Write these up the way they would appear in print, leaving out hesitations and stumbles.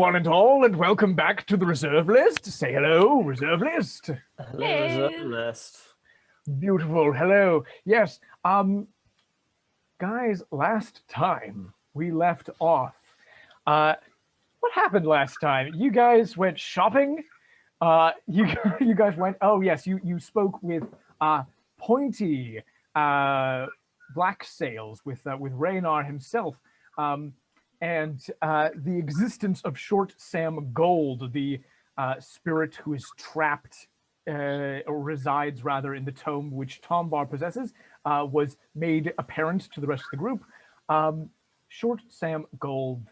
one and all, and welcome back to the reserve list. Say hello, reserve list. Hello, reserve list. Beautiful. Hello. Yes. Guys, last time we left off. What happened last time? You guys went shopping. You guys went. Oh yes, you spoke with Pointy Black Sails with Raynar himself. And the existence of Short Sam Gold, the spirit who is trapped, or resides rather, in the tome which Tombar possesses, was made apparent to the rest of the group. Short Sam Gold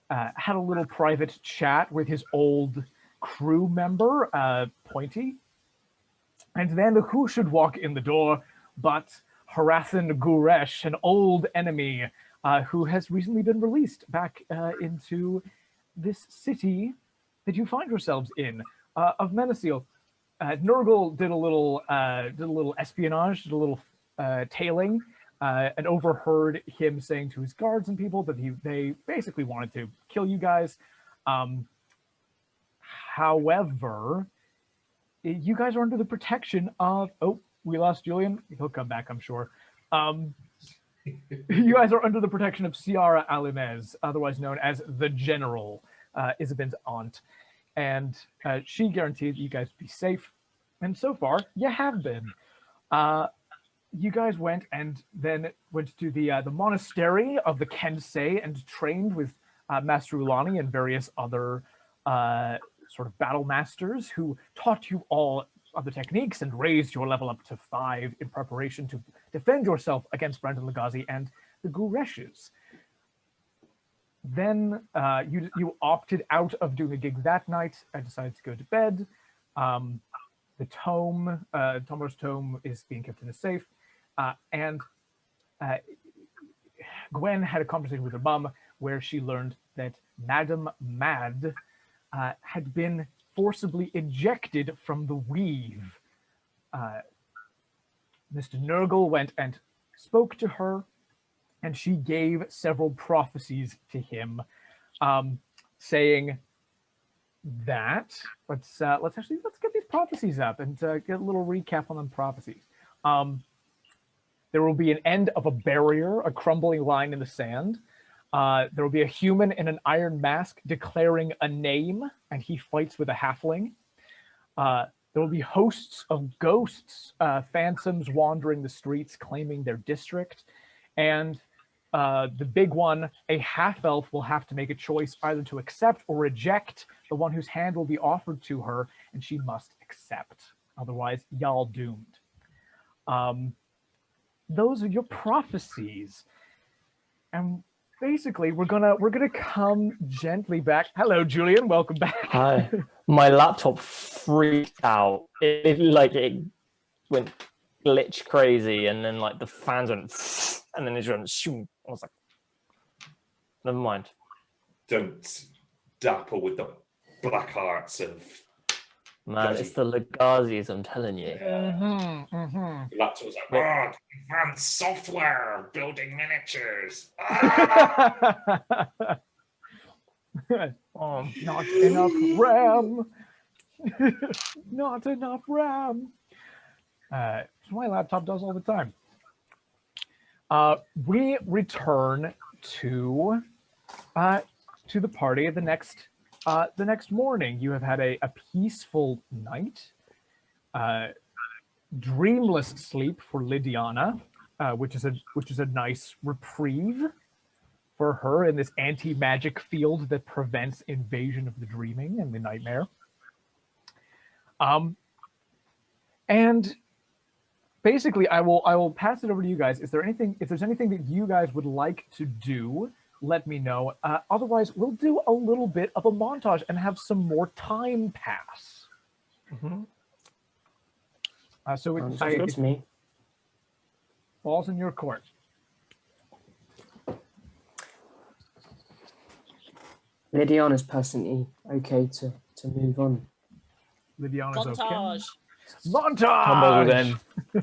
had a little private chat with his old crew member, Pointy. And then who should walk in the door but Harathan Guresh, an old enemy, who has recently been released back into this city that you find yourselves in, of Menacil. Gnurgle did a little espionage, did a little tailing, and overheard him saying to his guards and people that they basically wanted to kill you guys. However, you guys are under the protection of... Oh, we lost Julien. He'll come back, I'm sure. You guys are under the protection of Ciara Alimez, otherwise known as the General, Isabyn's aunt. And she guaranteed you guys be safe. And so far, you have been. You guys went and then went to the monastery of the Kensei and trained with Master Ulani and various other sort of battle masters who taught you all of the techniques and raised your level up to 5 in preparation to defend yourself against Brandon Lagazi and the Gureshes. Then you opted out of doing a gig that night and decided to go to bed. The tome, Tombar's tome, is being kept in a safe. And Gwen had a conversation with her mum where she learned that Madame Mad had been forcibly ejected from the weave. Mr. Gnurgle went and spoke to her, and she gave several prophecies to him, saying that let's get these prophecies up and get a little recap on them prophecies. There will be an end of a barrier, a crumbling line in the sand. There will be a human in an iron mask declaring a name, and he fights with a halfling. There will be hosts of ghosts, phantoms wandering the streets claiming their district. And the big one, a half-elf will have to make a choice either to accept or reject the one whose hand will be offered to her, and she must accept. Otherwise, y'all doomed. Those are your prophecies. And basically, we're gonna come gently back. Hello, Julien. Welcome back. Hi. My laptop freaked out. It went glitch crazy, and then like the fans went, and then it went shoom. I was like, never mind. Don't dapple with the black arts of. Man, it's the Legazis, I'm telling you. The laptop was like, advanced software, building miniatures. Not enough RAM. Not enough RAM. My laptop does all the time. We return to the party the next morning. You have had a peaceful night, dreamless sleep for Lydiana, which is a nice reprieve for her in this anti-magic field that prevents invasion of the dreaming and the nightmare. And basically, I will pass it over to you guys. If there's anything that you guys would like to do, let me know. Otherwise, we'll do a little bit of a montage and have some more time pass. Mm-hmm. So it's me. Ball's in your court. Lydiana's personally okay to move on. Lydiana's Montage. Okay. Montage. Tumble then.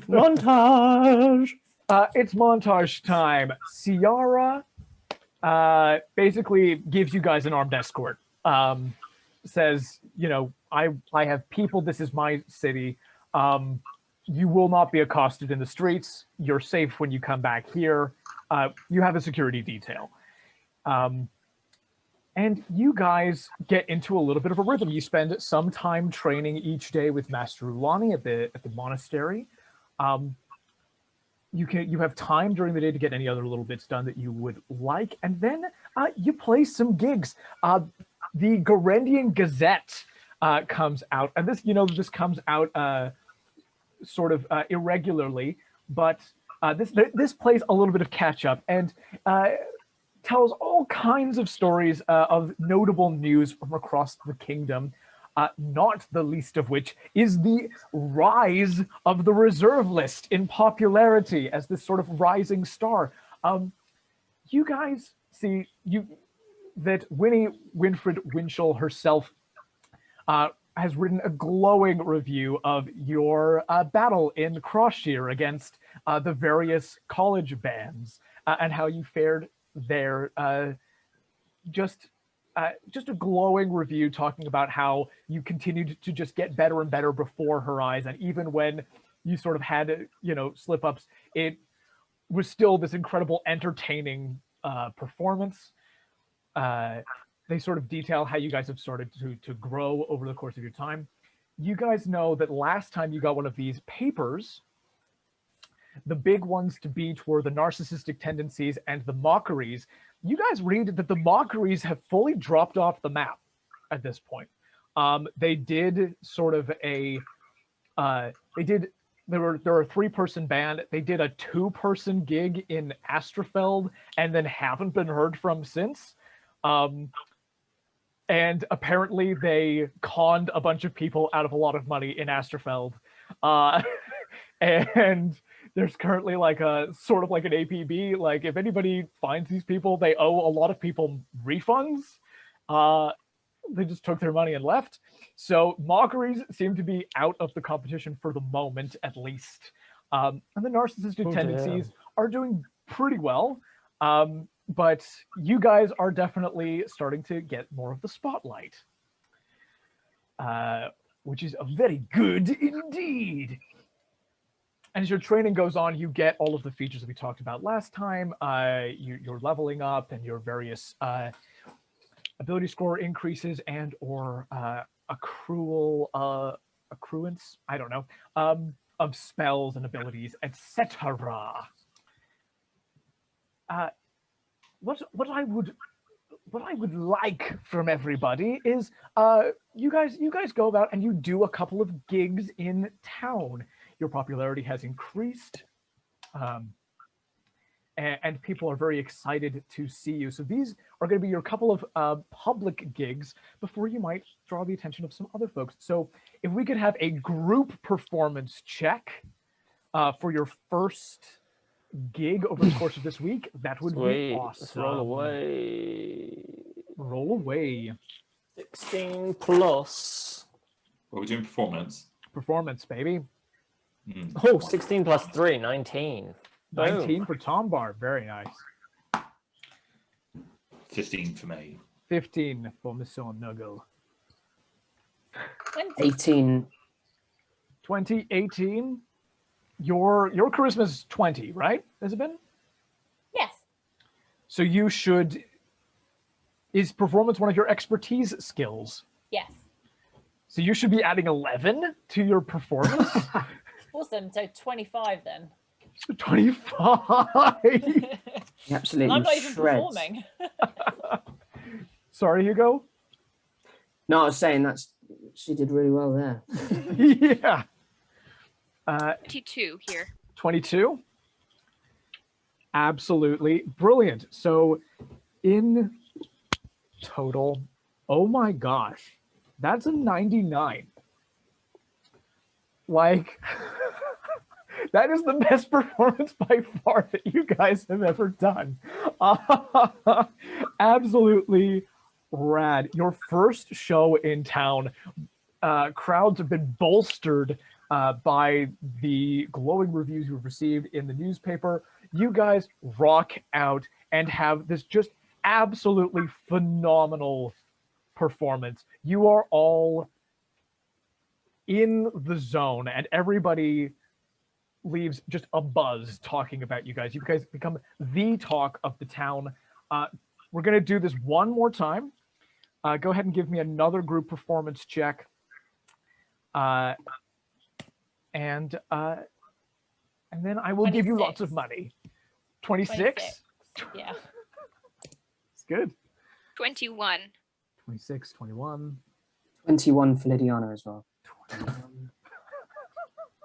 Montage. It's montage time. Ciara basically gives you guys an armed escort. says, you know, I have people. This is my city. You will not be accosted in the streets. You're safe when you come back here. You have a security detail. And you guys get into a little bit of a rhythm. You spend some time training each day with Master Ulani at the monastery. You have time during the day to get any other little bits done that you would like, and then you play some gigs. The Gorendian Gazette comes out, and this comes out sort of irregularly, but this plays a little bit of catch up and tells all kinds of stories of notable news from across the kingdom. Not the least of which is the rise of the reserve list in popularity as this sort of rising star. You guys see that Winnie Winfred Winchell herself has written a glowing review of your battle in Crosshire against the various college bands and how you fared there. Just a glowing review talking about how you continued to just get better and better before her eyes, and even when you sort of had slip-ups, it was still this incredible entertaining performance. They sort of detail how you guys have started to grow over the course of your time. You guys know that last time you got one of these papers, the big ones to beat were the narcissistic tendencies and the mockeries. You guys read that the mockeries have fully dropped off the map at this point. They did sort of there were a 3-person band. They did a 2-person gig in Astrafeld and then haven't been heard from since. And apparently they conned a bunch of people out of a lot of money in Astrafeld. And there's currently like a sort of like an APB. Like if anybody finds these people, they owe a lot of people refunds. They just took their money and left. So mockeries seem to be out of the competition for the moment, at least. And the narcissistic tendencies are doing pretty well. But you guys are definitely starting to get more of the spotlight, which is very good indeed. And as your training goes on, you get all of the features that we talked about last time. You're leveling up and your various ability score increases and or accruance, I don't know, of spells and abilities, etc. What I would like from everybody is you guys go about and you do a couple of gigs in town. Your popularity has increased, and people are very excited to see you. So these are going to be your couple of public gigs before you might draw the attention of some other folks. So if we could have a group performance check for your first gig over the course of this week, that would be awesome. Let's roll away. Roll away. 16 plus. What are we doing? Performance, baby. Oh, 16 plus 3, 19. 19 Boom. for Tombar. Very nice. 15 for me. 15 for Miss Gnurgle. 18. 20, 18. Your charisma's 20, right, Isabyn? Yes. So you should... Is performance one of your expertise skills? Yes. So you should be adding 11 to your performance? Awesome. So 25 then. So 25! Absolutely. I'm not even shreds. performing. Sorry, Hugo? No, I was saying she did really well there. Yeah. 22 here. 22? Absolutely brilliant. So in total, oh my gosh, that's a 99. Like, that is the best performance by far that you guys have ever done. Absolutely rad. Your first show in town, crowds have been bolstered by the glowing reviews you've received in the newspaper. You guys rock out and have this just absolutely phenomenal performance. You are all in the zone, and everybody leaves just a buzz talking about you guys. You guys become the talk of the town. We're going to do this one more time. Go ahead and give me another group performance check. And then I will give you lots of 26. money. 26? Yeah. It's good. 21. 26, 21. 21 for Lydiana as well. 21.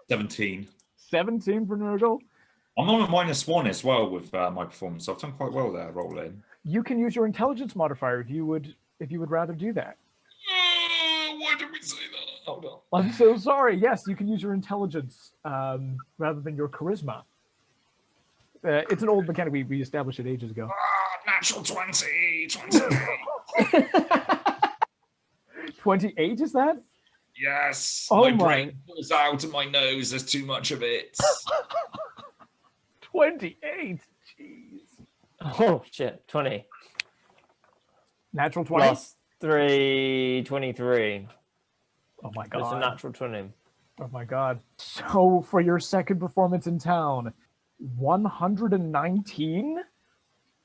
17. 17 for Gnurgle. I'm on a -1 as well with my performance. So I've done quite well there, rolling. You can use your intelligence modifier if you would rather do that. Why did we say that? Hold on. I'm so sorry. Yes, you can use your intelligence rather than your charisma. It's an old mechanic we established it ages ago. Natural 20. 20. 28 is that? Yes. Oh my my. brain falls out of my nose. There's too much of it. 28. Jeez. Oh shit, 20 Natural 20. plus 3, 23. Oh my It's a god. natural 20. Oh my god. So for your second performance in town, 119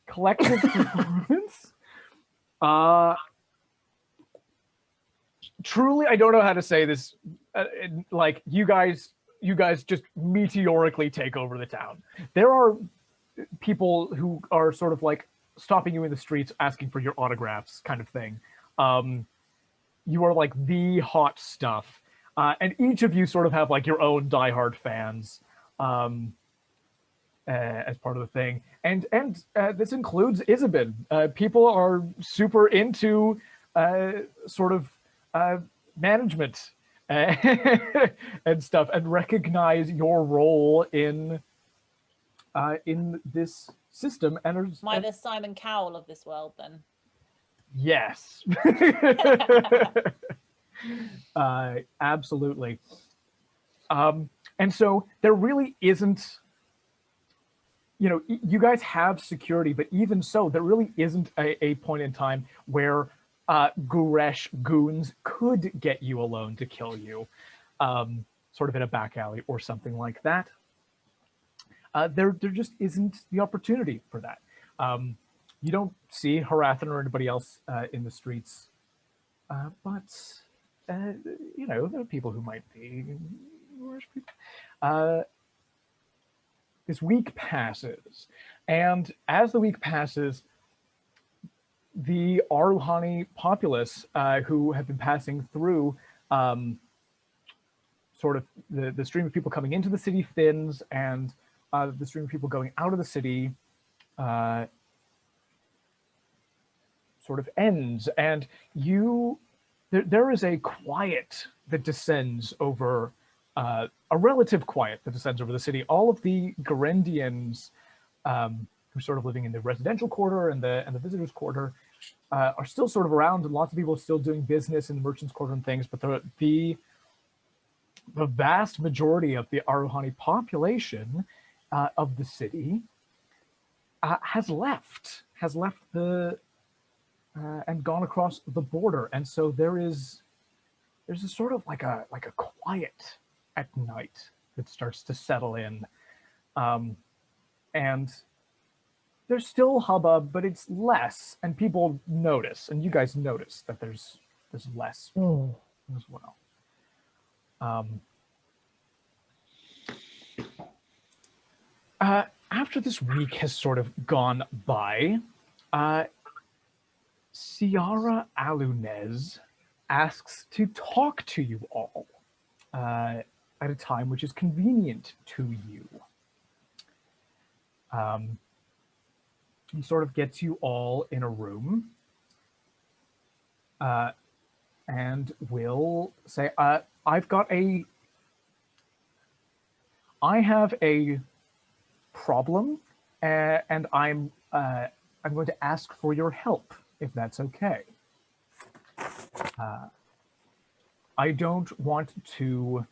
collective performance. Truly, I don't know how to say this. Like you guys just meteorically take over the town. There are people who are sort of like stopping you in the streets asking for your autographs, kind of thing. You are like the hot stuff, and each of you sort of have like your own diehard fans as part of the thing. And this includes Isabyn. People are super into sort of management and stuff, and recognize your role in this system. And Am I the Simon Cowell of this world then? yes. Absolutely. And so there really isn't, you guys have security, but even so, there really isn't a point in time where Guresh goons could get you alone to kill you, sort of in a back alley or something like that. There just isn't the opportunity for that. You don't see Harathan or anybody else in the streets, but there are people who might be worse people. This week passes, and as the week passes, the Aruhani populace who have been passing through sort of the stream of people coming into the city thins, and the stream of people going out of the city sort of ends, and there is a quiet that descends over a relative quiet that descends over the city. All of the Garendians who are sort of living in the residential quarter and the visitors quarter are still sort of around, and lots of people are still doing business in the merchants quarter and things, but the vast majority of the Aruhani population of the city has left the and gone across the border, and so there's a sort of like a quiet at night that starts to settle in, and there's still hubbub, but it's less, and people notice, and you guys notice that there's less as well. After this week has sort of gone by, Ciara Alunez asks to talk to you all at a time which is convenient to you. He sort of gets you all in a room and will say, I have a problem, and I'm going to ask for your help, if that's okay. I don't want to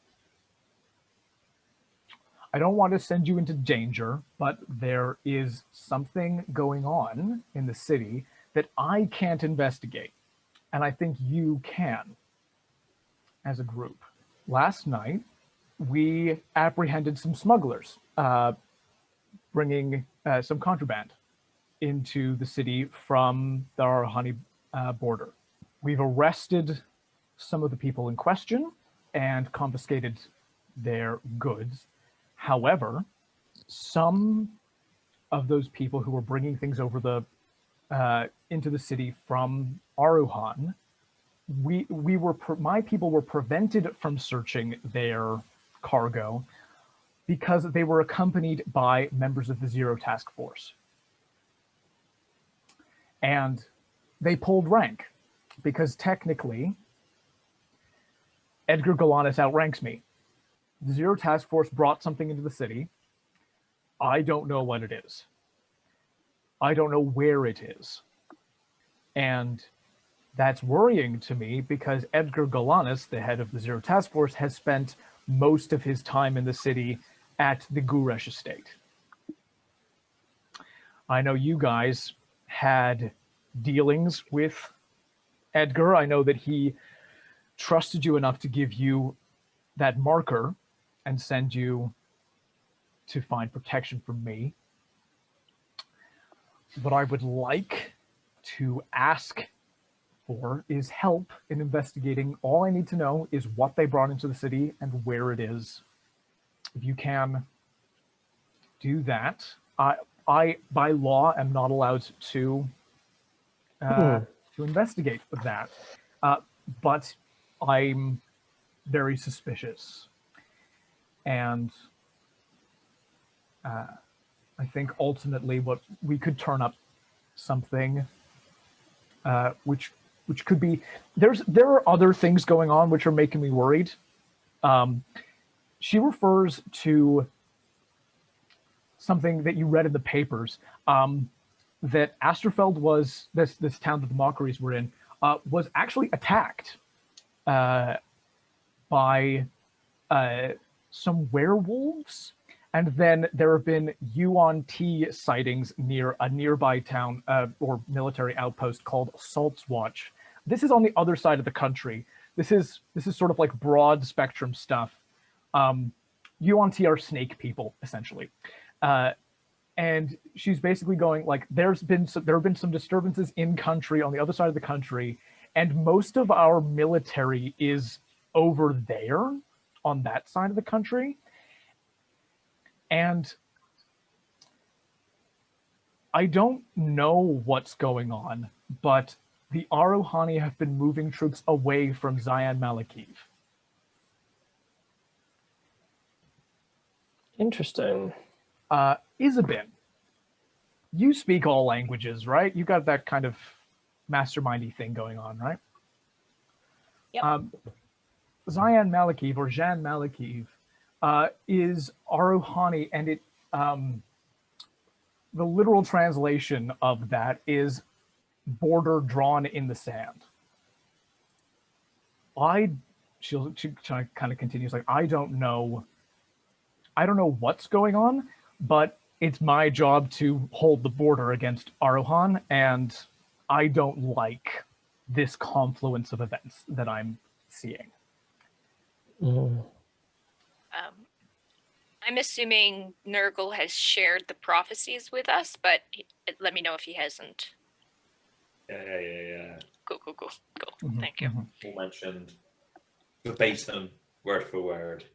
send you into danger, but there is something going on in the city that I can't investigate. and I think you can as a group. Last night, we apprehended some smugglers bringing some contraband into the city from the Arahani border. We've arrested some of the people in question and confiscated their goods. However, some of those people who were bringing things over the into the city from Aruhan, my people were prevented from searching their cargo because they were accompanied by members of the Zero Task Force. And they pulled rank because technically Edgar Galanis outranks me. The Zero Task Force brought something into the city. I don't know what it is. I don't know where it is. And that's worrying to me because Edgar Galanis, the head of the Zero Task Force, has spent most of his time in the city at the Guresh estate. I know you guys had dealings with Edgar. I know that he trusted you enough to give you that marker and send you to find protection from me. What I would like to ask for is help in investigating. All I need to know is what they brought into the city and where it is. If you can do that, I by law am not allowed to investigate that, but I'm very suspicious, and I think ultimately what we could turn up something which could be there are other things going on which are making me worried. She refers to something that you read in the papers, that Asterfeld was this town that the Mockeries were in was actually attacked by some werewolves. And then there have been Yuan-Ti sightings near a nearby town or military outpost called Salt's Watch. This is on the other side of the country. This is sort of like broad spectrum stuff. Yuan-Ti are snake people, essentially. And she's basically going like, there have been some disturbances in country on the other side of the country, and most of our military is over there on that side of the country. And I don't know what's going on, but the Aruhani have been moving troops away from Zayan Malakiv. Interesting. Isabyn, you speak all languages, right? You got that kind of mastermindy thing going on, right? Yep. Zayan Malakiv or Jan Malakiv is Aruhani, and it the literal translation of that is border drawn in the sand. She kind of continues like, I don't know what's going on, but it's my job to hold the border against Aruhan, and I don't like this confluence of events that I'm seeing. I'm assuming Gnurgle has shared the prophecies with us, but let me know if he hasn't. Yeah. Cool. Mm-hmm, Thank you. All mentioned verbatim, word for word.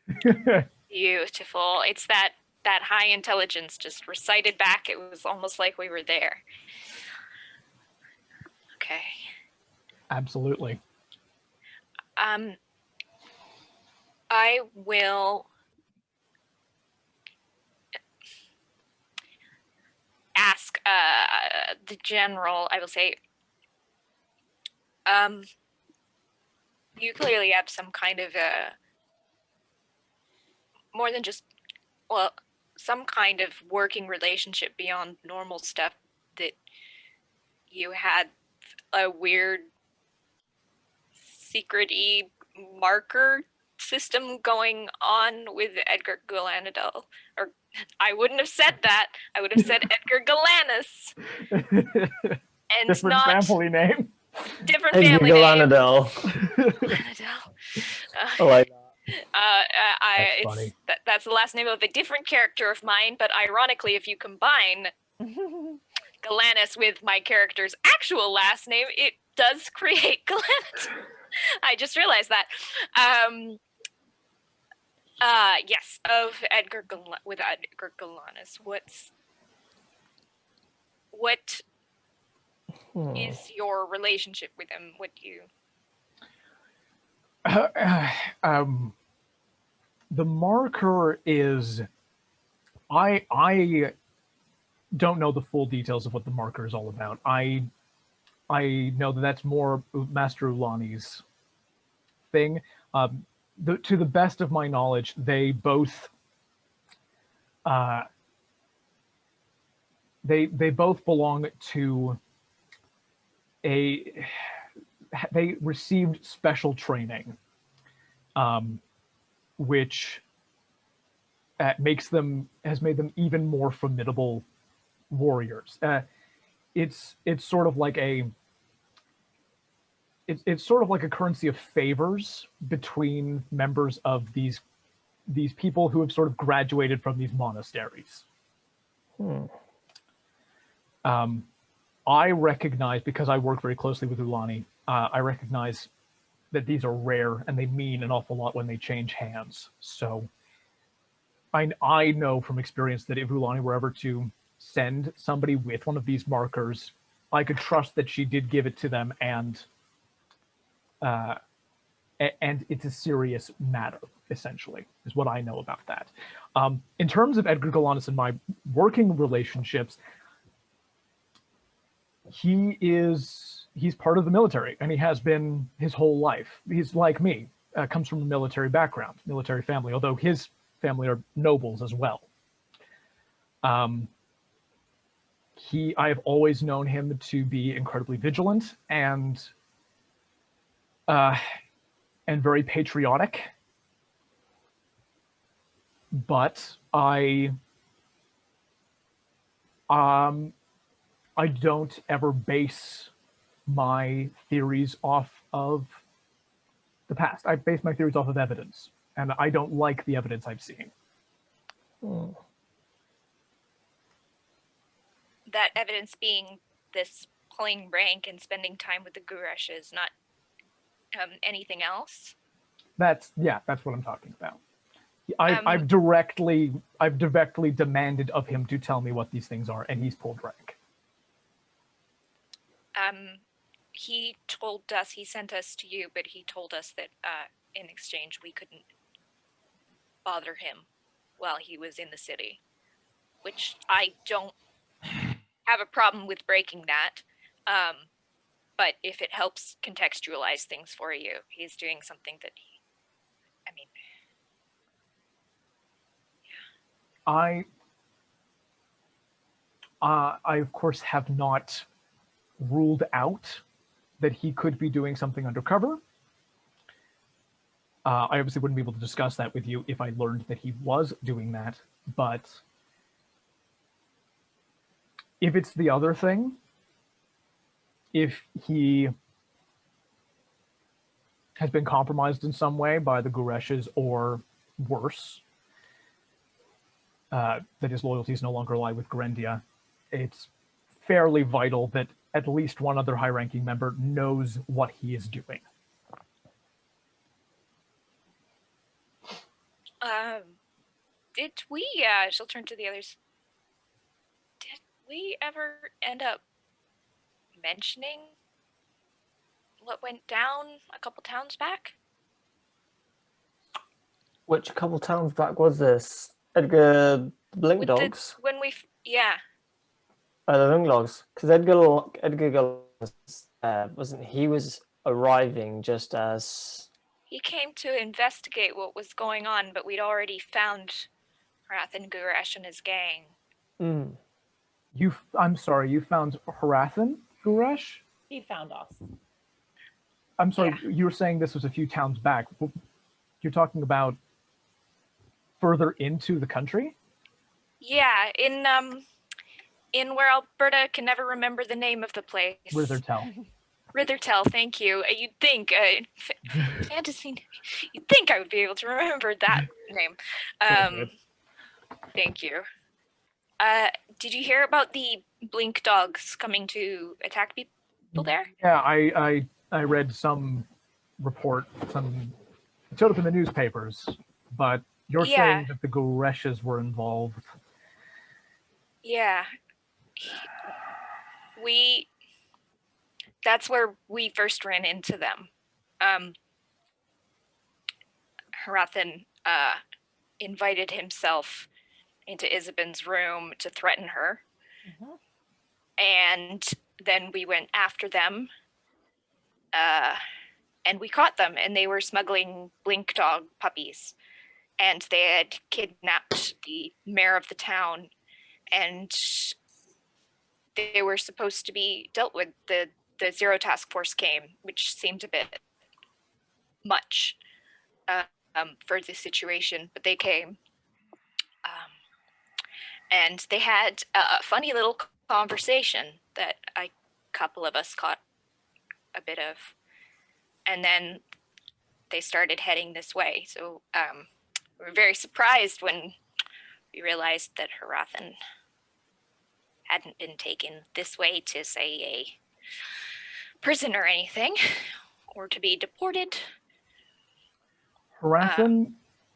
Beautiful. It's that high intelligence just recited back. It was almost like we were there. Okay. Absolutely. I will ask the general, I will say, you clearly have some kind of more than just, well, some kind of working relationship beyond normal stuff, that you had a weird secret-y marker system going on with Edgar Galanadel. Or I wouldn't have said that. I would have said Edgar Galanis. And Different not family name. Different Edgar family name. Galanadel. Siannodel. I like that. That's funny. That's the last name of a different character of mine, but ironically, if you combine Galanus with my character's actual last name, it does create Galanus. I just realized that. Yes, of with Edgar Galanus. What is your relationship with him? What do you? The marker is. I don't know the full details of what the marker is all about. I know that that's more Master Ulani's thing. To the best of my knowledge, they both they both belong to they received special training, which has made them even more formidable warriors. It's sort of like it's sort of like a currency of favors between members of these people who have sort of graduated from these monasteries. I recognize, because I work very closely with Ulani, I recognize that these are rare and they mean an awful lot when they change hands. So I know from experience that if Ulani were ever to send somebody with one of these markers, I could trust that she did give it to them, and it's a serious matter, essentially, is what I know about that. In terms of Edgar Galanus and my working relationships, he's part of the military, and he has been his whole life. He's like me, comes from a military background, military family, although his family are nobles as well. I have always known him to be incredibly vigilant and very patriotic, but I don't ever base my theories off of the past. I base my theories off of evidence, and I don't like the evidence I'm seeing. That evidence being this pulling rank and spending time with the Gureshes, not anything else. That's what I'm talking about. I've directly demanded of him to tell me what these things are, and he's pulled rank. He told us, he sent us to you, but he told us that in exchange we couldn't bother him while he was in the city, which I don't have a problem with breaking that. But if it helps contextualize things for you, he's doing something that I of course have not ruled out that he could be doing something undercover. I obviously wouldn't be able to discuss that with you if I learned that he was doing that, but if it's the other thing, if he has been compromised in some way by the Gureshes, or worse, that his loyalties no longer lie with Grendia, it's fairly vital that at least one other high-ranking member knows what he is doing. Did we, she'll turn to the others. Did we ever end up mentioning what went down a couple towns back? Which couple towns back was this? Edgar Blink With Dogs? When we, The Blink Dogs. Because Edgar wasn't he was arriving just as... He came to investigate what was going on, but we'd already found Harathan Guresh and his gang. I'm sorry, you found Harathan Guresh? He found us. I'm sorry, you were saying this was a few towns back. You're talking about further into the country? Yeah, in where Alberta can never remember the name of the place. Withertell. Rithertell, thank you. You'd think, fantasy, you'd think I would be able to remember that name. good. Thank you. Did you hear about the blink dogs coming to attack people there? Yeah, I read some report, it showed up in the newspapers, but you're Yeah. saying that the Goreshas were involved. Yeah. That's where we first ran into them. Harathan invited himself into Isabyn's room to threaten her. Mhm. And then we went after them. And we caught them, and they were smuggling blink dog puppies. And they had kidnapped the mayor of the town, and they were supposed to be dealt with. The Zero Task Force came, which seemed a bit much for the situation, but they came. And they had a funny little conversation that a couple of us caught a bit of. And then they started heading this way. So we were very surprised when we realized that Harathan hadn't been taken this way to, say, a prison or anything, or to be deported. Harathan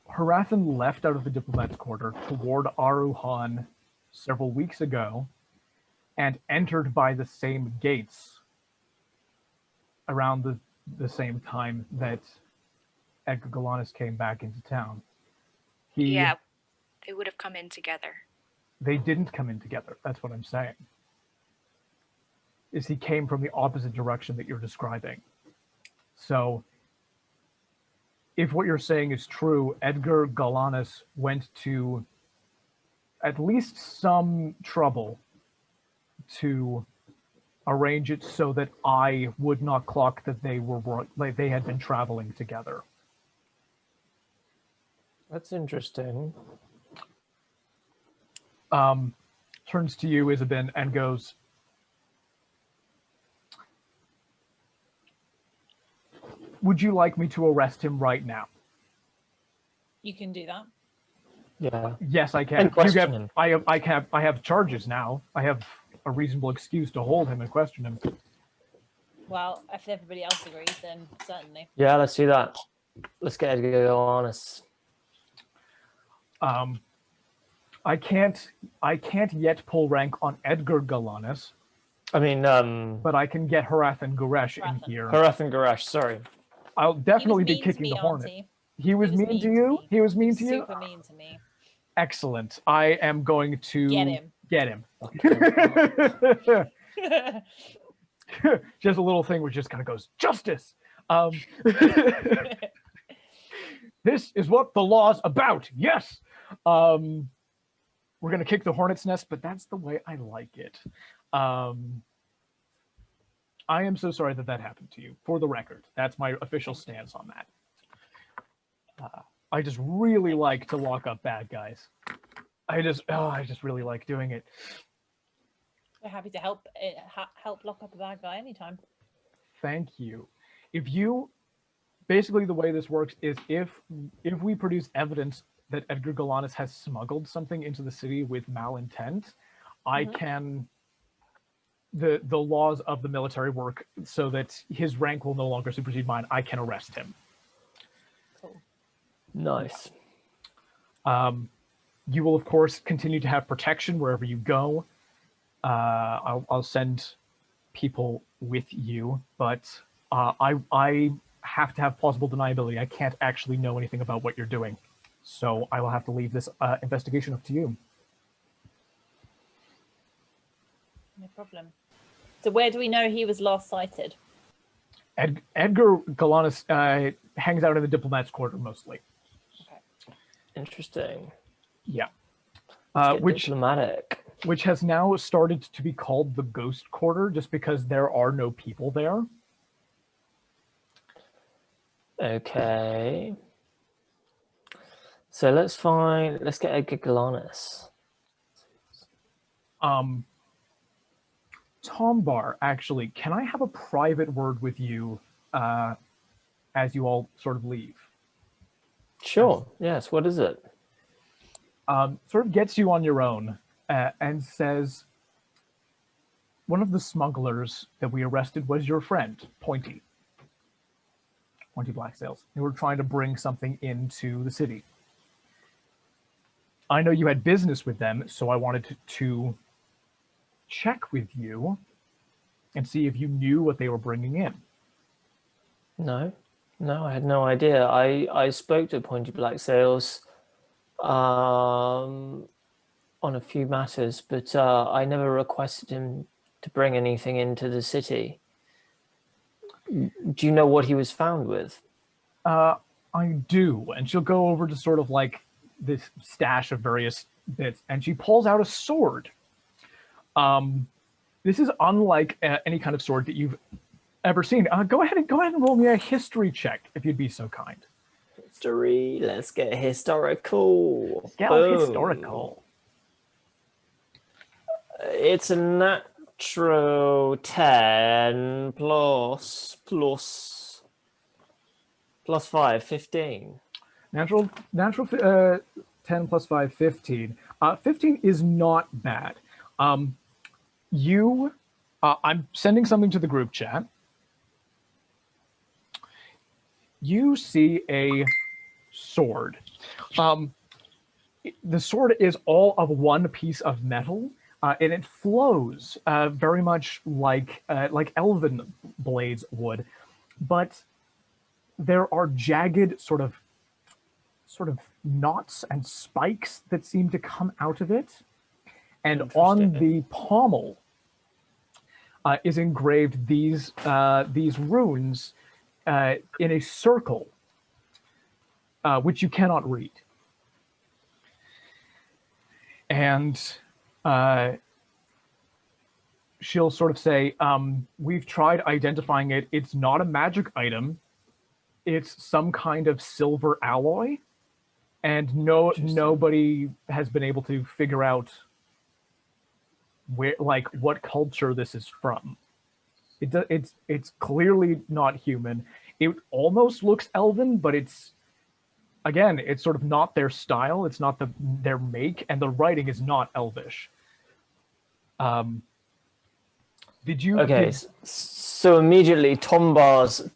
left out of the diplomat's quarter toward Aruhan several weeks ago and entered by the same gates around the same time that Edgar Galanis came back into town. Yeah, they would have come in together. They didn't come in together. That's what I'm saying. Is he came from the opposite direction that you're describing. So if what you're saying is true, Edgar Galanis went to at least some trouble to arrange it so that I would not clock that they had been traveling together. That's interesting. Turns to you, Isabyn, and goes, would you like me to arrest him right now? You can do that. Yeah. Yes, I can. And question him. I have charges now. I have a reasonable excuse to hold him and question him. Well, if everybody else agrees, then certainly. Yeah, let's do that. Let's get Edgar honest. I can't yet pull rank on Edgar Galanis, I mean, but I can get Harathan Goresh in Harathan. here. Harathan Goresh, sorry. I'll definitely be He was mean to kicking me, the hornet. Auntie. He was mean to you? He was mean to you? Super mean to me. Excellent. I am going to Get him. Get him. Just a little thing which just kind of goes, justice. This is what the law's about. Yes. We're gonna kick the hornet's nest, but that's the way I like it. I am so sorry that happened to you. For the record, that's my official stance on that. I just really like to lock up bad guys. I just really like doing it. We're happy to help lock up a bad guy anytime. Thank you. If you, basically the way this works is if we produce evidence that Edgar Galanis has smuggled something into the city with malintent, I can, the laws of the military work so that his rank will no longer supersede mine. I can arrest him. Cool. Nice. You will, of course, continue to have protection wherever you go. I'll send people with you, but I have to have plausible deniability. I can't actually know anything about what you're doing. So I will have to leave this investigation up to you. No problem. So where do we know he was last sighted? Edgar Galanis hangs out in the diplomat's quarter mostly. Okay. Interesting. Yeah. Which diplomatic. Which has now started to be called the Ghost Quarter just because there are no people there. Okay. So let's get Edgar Galanis. Tombar, actually, can I have a private word with you as you all sort of leave? Sure. Yes. What is it? Sort of gets you on your own and says, one of the smugglers that we arrested was your friend, Pointy Blacksails. They were trying to bring something into the city. I know you had business with them, so I wanted to check with you and see if you knew what they were bringing in. No, I had no idea. I spoke to Pointy Blacksails on a few matters, but I never requested him to bring anything into the city. Do you know what he was found with? I do, and she'll go over to sort of like this stash of various bits, and she pulls out a sword. This is unlike any kind of sword that you've ever seen. Go ahead and roll me a history check, if you'd be so kind. History. Let's get historical. Yeah, Boom. historical. It's a natural 10 plus 5, 15. Natural 10 plus 5, 15. 15 is not bad. I'm sending something to the group chat. You see a sword. The sword is all of one piece of metal, and it flows very much like elven blades would, but there are jagged sort of knots and spikes that seem to come out of it, and on the pommel is engraved these runes in a circle, which you cannot read. And she'll sort of say, we've tried identifying it. It's not a magic item. It's some kind of silver alloy. And nobody has been able to figure out where, like, what culture this is from. It's clearly not human. It almost looks elven, but it's sort of not their style. It's not their make, and the writing is not elvish. Did you? Okay, so immediately Tombar's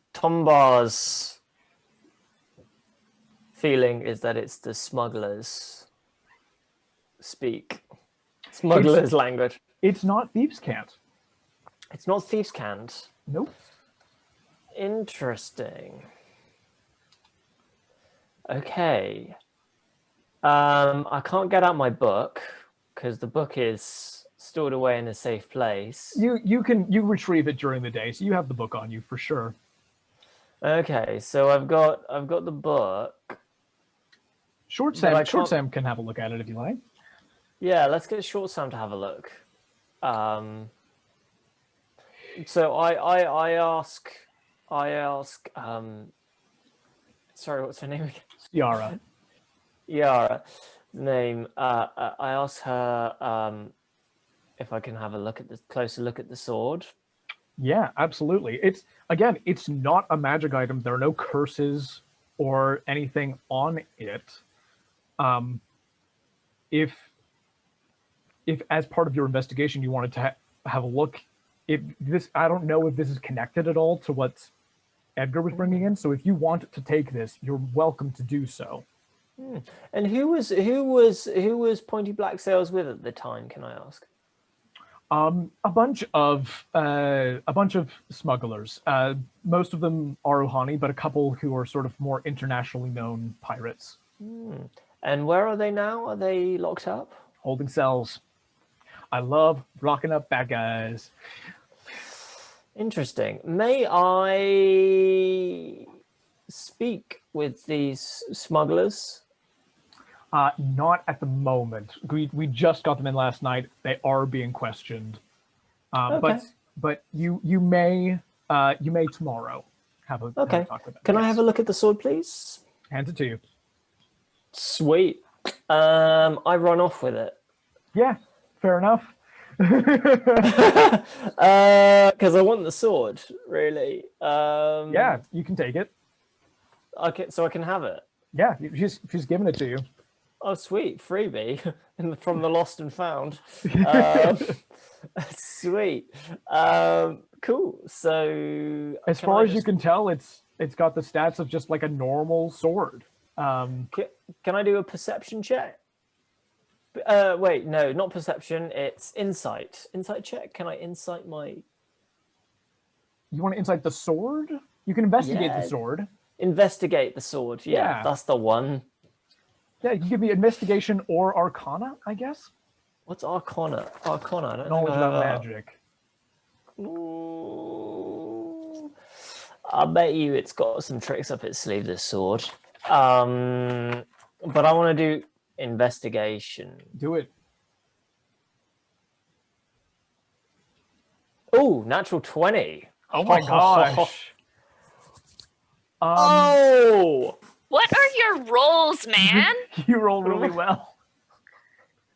feeling is that it's the smugglers language. It's not thieves' cant. It's not thieves' cant. Nope. Interesting. Okay. I can't get out my book because the book is stored away in a safe place. You retrieve it during the day, so you have the book on you for sure. Okay, so I've got the book. Short Sam can have a look at it if you like. Yeah, let's get Short Sam to have a look. So I ask. Sorry, what's her name again? Yara. Yara. Name. I ask her if I can have a closer look at the sword. Yeah, absolutely. It's not a magic item. There are no curses or anything on it. If as part of your investigation you wanted to have a look, I don't know if this is connected at all to what Edgar was bringing in. So if you want to take this, you're welcome to do so. And who was Pointy Blacksails with at the time? Can I ask? A bunch of smugglers. Most of them are Ohani, but a couple who are sort of more internationally known pirates. And where are they now? Are they locked up? Holding cells. I love locking up bad guys. Interesting. May I speak with these smugglers? Not at the moment. We just got them in last night. They are being questioned. Okay. But you may tomorrow have a talk with them. Can I have a look at the sword, please? Hands it to you. Sweet. I run off with it. Yeah, fair enough. Because I want the sword, really. Yeah, you can take it. Okay, so I can have it. Yeah, she's giving it to you. Oh, sweet, freebie from the lost and found. Sweet, cool. So, As far as you can tell, it's got the stats of just like a normal sword. can I do a perception check? Wait, no, not perception. It's insight. Insight check. Can I insight my? You want to insight the sword? You can investigate Yeah. the sword. Investigate the sword. Yeah, Yeah. that's the one. Yeah, you can give me investigation or arcana, I guess. What's Arcana? Arcana. I don't Knowledge think I about have magic. Ooh. I bet you it's got some tricks up its sleeve, this sword. But I want to do investigation. Do it. Oh, natural 20. Oh my gosh. Oh! What are your rolls, man? You roll really well.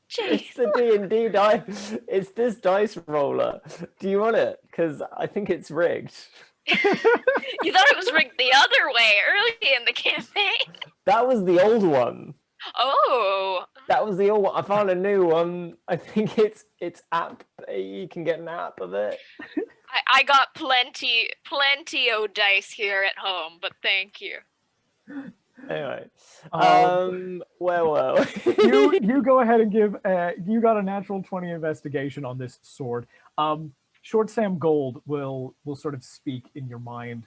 Jeez. It's the D&D dice. It's this dice roller. Do you want it? Because I think it's rigged. You thought it was rigged the other way early in the campaign. That was the old one. Oh. That was the old one. I found a new one. I think it's app. You can get an app of it. I got plenty of dice here at home, but thank you. Anyway, where were we? you go ahead and give. You got a natural 20 investigation on this sword. Short Sam Gold will sort of speak in your mind,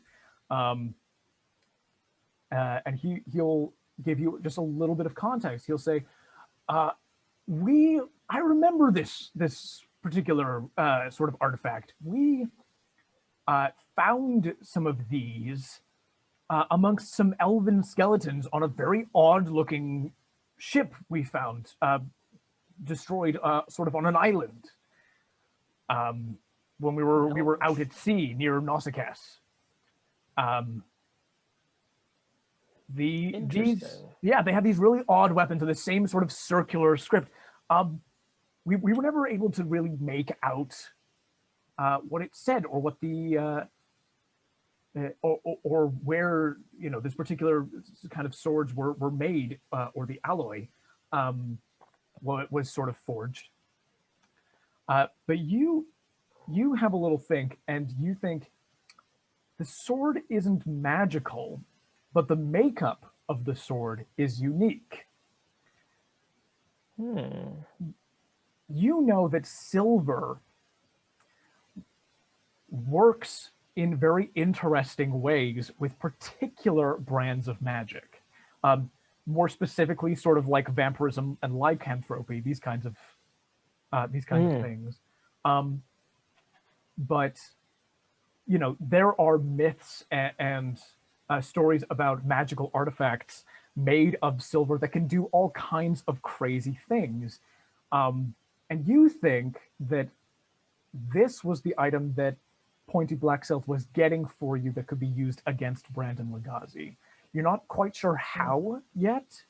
and he'll give you just a little bit of context. He'll say, I remember this particular sort of artifact. We found some of these amongst some elven skeletons on a very odd-looking ship we found, destroyed sort of on an island when we were out at sea near Nausicaa. These they have these really odd weapons with the same sort of circular script. We were never able to really make out what it said or what the or where this particular kind of swords were made or the alloy was sort of forged. But you have a little think, and you think the sword isn't magical, but the makeup of the sword is unique. You know that silver works in very interesting ways with particular brands of magic. More specifically, sort of like vampirism and lycanthropy, these kinds of things. But there are myths and stories about magical artifacts made of silver that can do all kinds of crazy things. And you think that this was the item that Pointy Black Self was getting for you that could be used against Brandon Legazi. You're not quite sure how yet,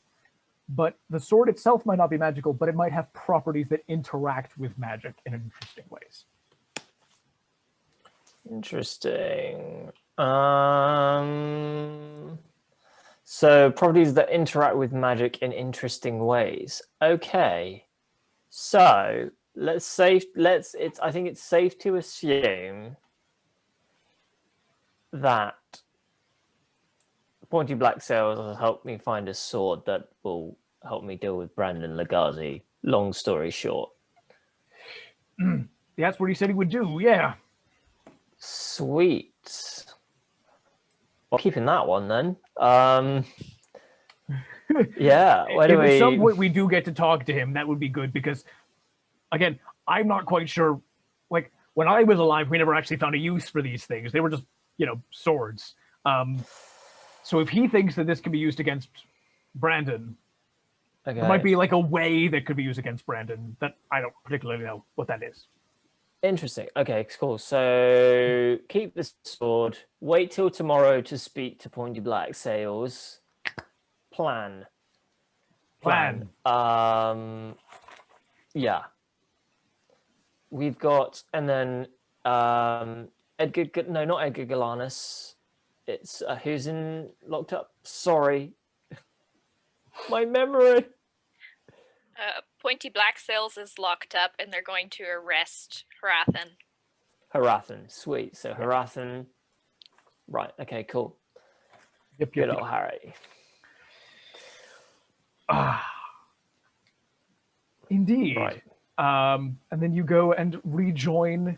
but the sword itself might not be magical, but it might have properties that interact with magic in interesting ways. Interesting. So properties that interact with magic in interesting ways. Okay. So I think it's safe to assume that Pointy Black Sails will help me find a sword that will help me deal with Brandon Legazi. Long story short. That's what he said he would do, yeah. Sweet. Well, keeping that one then. Yeah. If at some point we do get to talk to him, that would be good because, again, I'm not quite sure. Like, when I was alive, we never actually found a use for these things. They were just, swords. So if he thinks that this can be used against Brandon, there might be like a way that could be used against Brandon that I don't particularly know what that is. Interesting. Okay, cool. So keep the sword. Wait till tomorrow to speak to Pointy Black Sails. Plan. Plan. Yeah. we've got, and then Edgar. No, not Edgar Galanus. It's who's locked up. Sorry, my memory. Pointy Black Sails is locked up, and they're going to arrest Harathan. Harathan, sweet. So Harathan. Right. Okay. Cool. Yep. Good old Harry. Indeed. Right. And then you go and rejoin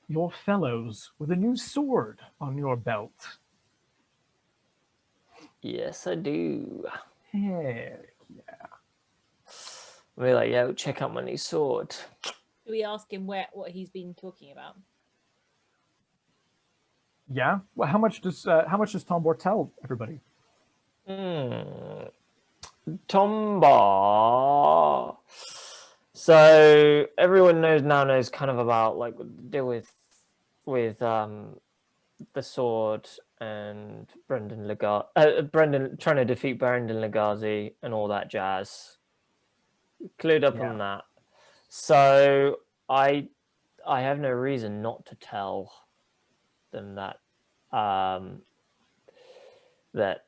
your fellows with a new sword on your belt. Yes, I do. Yeah. We're like, yo, check out my new sword. Do we ask him what he's been talking about? Yeah. Well, how much does Tombar tell everybody? Tombar. So everyone knows kind of about like deal with the sword and Brendan trying to defeat Brendan Legazi and all that jazz. Clued up on that. So I have no reason not to tell them that that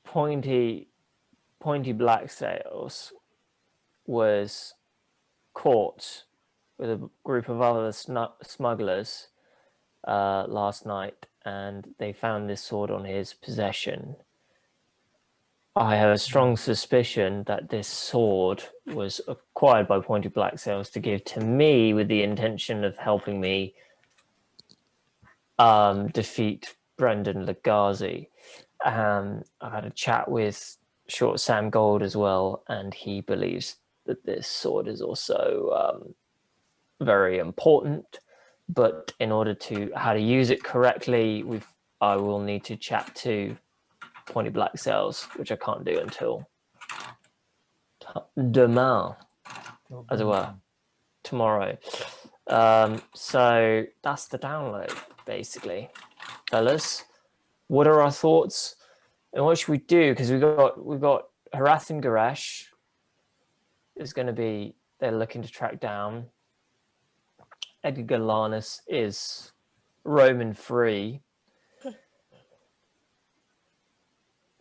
Pointy Black Sails was caught with a group of other smugglers last night, and they found this sword on his possession. I have a strong suspicion that this sword was acquired by Pointy Black Sails to give to me with the intention of helping me defeat Brendan Legazi. I've had a chat with Short Sam Gold as well, and he believes that this sword is also very important. But in order to how to use it correctly, I will need to chat to Pointy Black Sails, which I can't do until demain, as it were, tomorrow. So that's the download, basically, fellas. What are our thoughts, and what should we do? Because we've got Harathan Garesh is going to be they're looking to track down. Edgar Galanus is roaming free.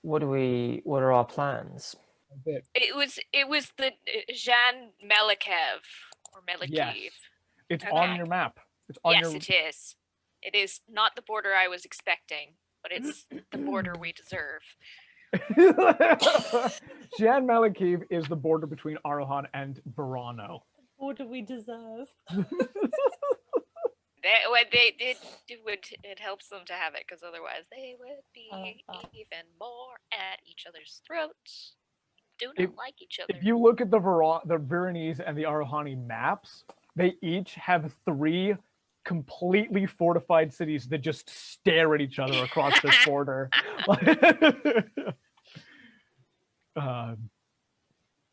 What are our plans? It was the Jean Melikev or Melikiv. Yes. It's Okay. on your map. It's on Yes, it is. It is not the border I was expecting, but it's the border we deserve. Jan Malakiv is the border between Arohan and Verano. What do we deserve? It helps them to have it, because otherwise they would be even more at each other's throats. Do not like each other. If you look at the Veronese and the Arohani maps, they each have 3 completely fortified cities that just stare at each other across this border.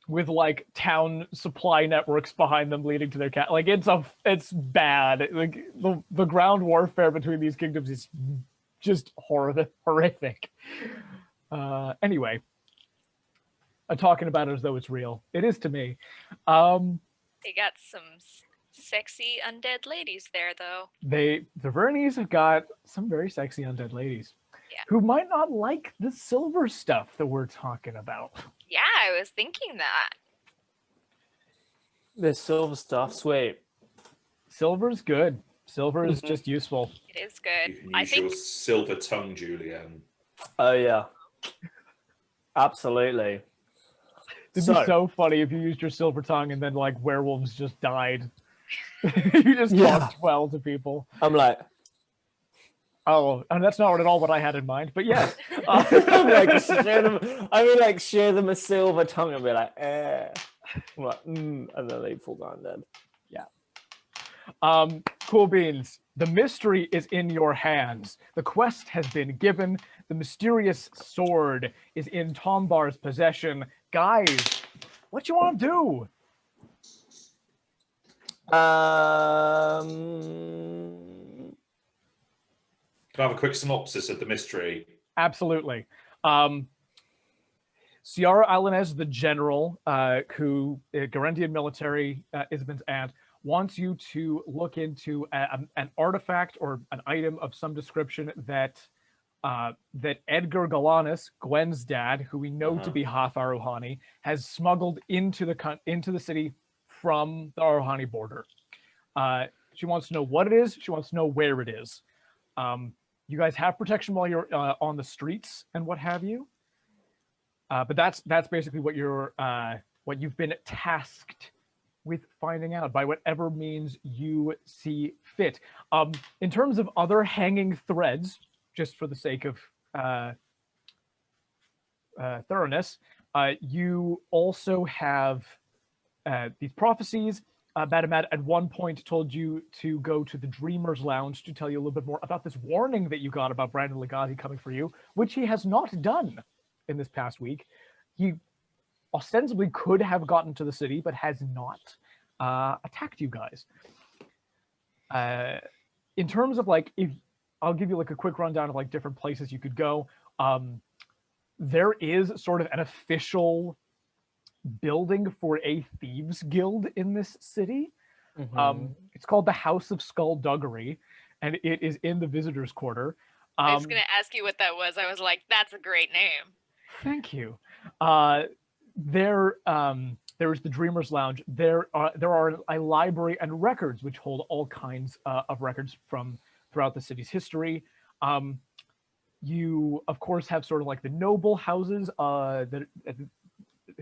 With like town supply networks behind them leading to their like it's bad. Like the ground warfare between these kingdoms is just horrific. Anyway, I'm talking about it as though it's real. It is to me. They got some sexy undead ladies there, though. The Veronese have got some very sexy undead ladies. Yeah. Who might not like the silver stuff that we're talking about. Yeah, I was thinking that. The silver stuff, sweet. Silver's good. Silver is just useful. It is good. You can I use think your silver tongue, Julien. Oh yeah, absolutely. It'd be so funny if you used your silver tongue and then like werewolves just died. You just talked well to people. I'm like, oh, and that's not at all what I had in mind, but yes. Share them a silver tongue and be like, I'm like, and then they fall down dead. Yeah. Cool beans. The mystery is in your hands. The quest has been given. The mysterious sword is in Tombar's possession. Guys, what you want to do? Can I have a quick synopsis of the mystery? Absolutely. Ciara Alanez, the general, who Garandian military, Isabyn's aunt, wants you to look into an artifact or an item of some description that Edgar Galanis, Gwen's dad, who we know to be half Arohani, has smuggled into the city from the Arohani border. She wants to know what it is. She wants to know where it is. You guys have protection while you're on the streets and what have you. But that's basically what you've been tasked with finding out by whatever means you see fit. In terms of other hanging threads, just for the sake of thoroughness, you also have these prophecies. Badamat at one point told you to go to the Dreamer's Lounge to tell you a little bit more about this warning that you got about Brandon Legati coming for you, which he has not done in this past week. He ostensibly could have gotten to the city, but has not attacked you guys. In terms of if I'll give you a quick rundown of different places you could go. There is sort of an official building for a thieves guild in this city. It's called the House of Skullduggery, and it is in the visitors' quarter. I was going to ask you what that was. I was like, that's a great name. Thank you. There is the Dreamer's Lounge. There are a library and records which hold all kinds of records from throughout the city's history. You, of course, have sort of the noble houses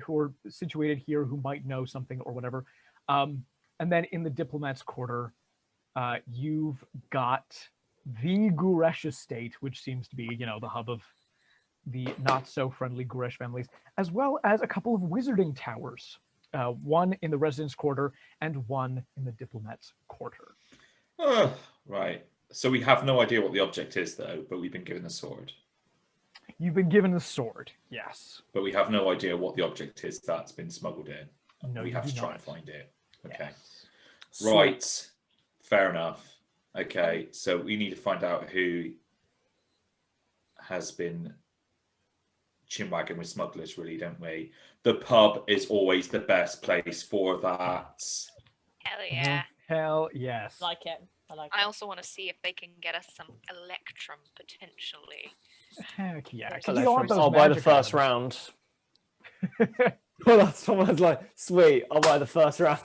who are situated here who might know something or whatever. And then in the Diplomat's Quarter, you've got the Guresh estate, which seems to be, the hub of the not-so-friendly Guresh families, as well as a couple of wizarding towers, one in the Residence Quarter and one in the Diplomat's Quarter. Oh, right. So we have no idea what the object is, though, but we've been given a sword. You've been given the sword, yes. But we have no idea what the object is that's been smuggled in. No, we you have do to try not. and find it. Okay. Yes. Right. Fair enough. Okay. So we need to find out who has been chinwagging with smugglers, really, don't we? The pub is always the best place for that. Hell yeah. Hell yes. Like it. I like I it. also want to see if they can get us some electrum, potentially. Heck yeah. There's 'Cause you don't want those I'll buy the magic first items. round. Well, someone's like, sweet, I'll buy the first round.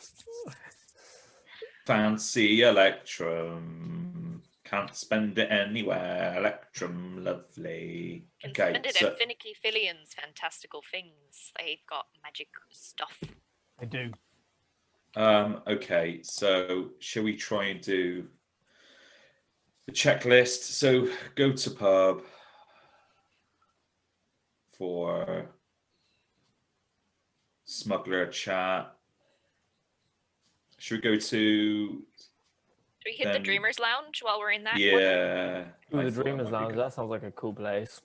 Fancy electrum. Can't spend it anywhere. Electrum, lovely. Can Okay. spend it at Finicky Fillion's Fantastical Things. They've got magic stuff. I do. Okay, so shall we try and do the checklist? So go to pub for smuggler chat. Should we go to? Do we hit the Then- Dreamer's Lounge while we're in that? Yeah. Ooh, I the thought Dreamer's that might be Lounge, good. that sounds like a cool place.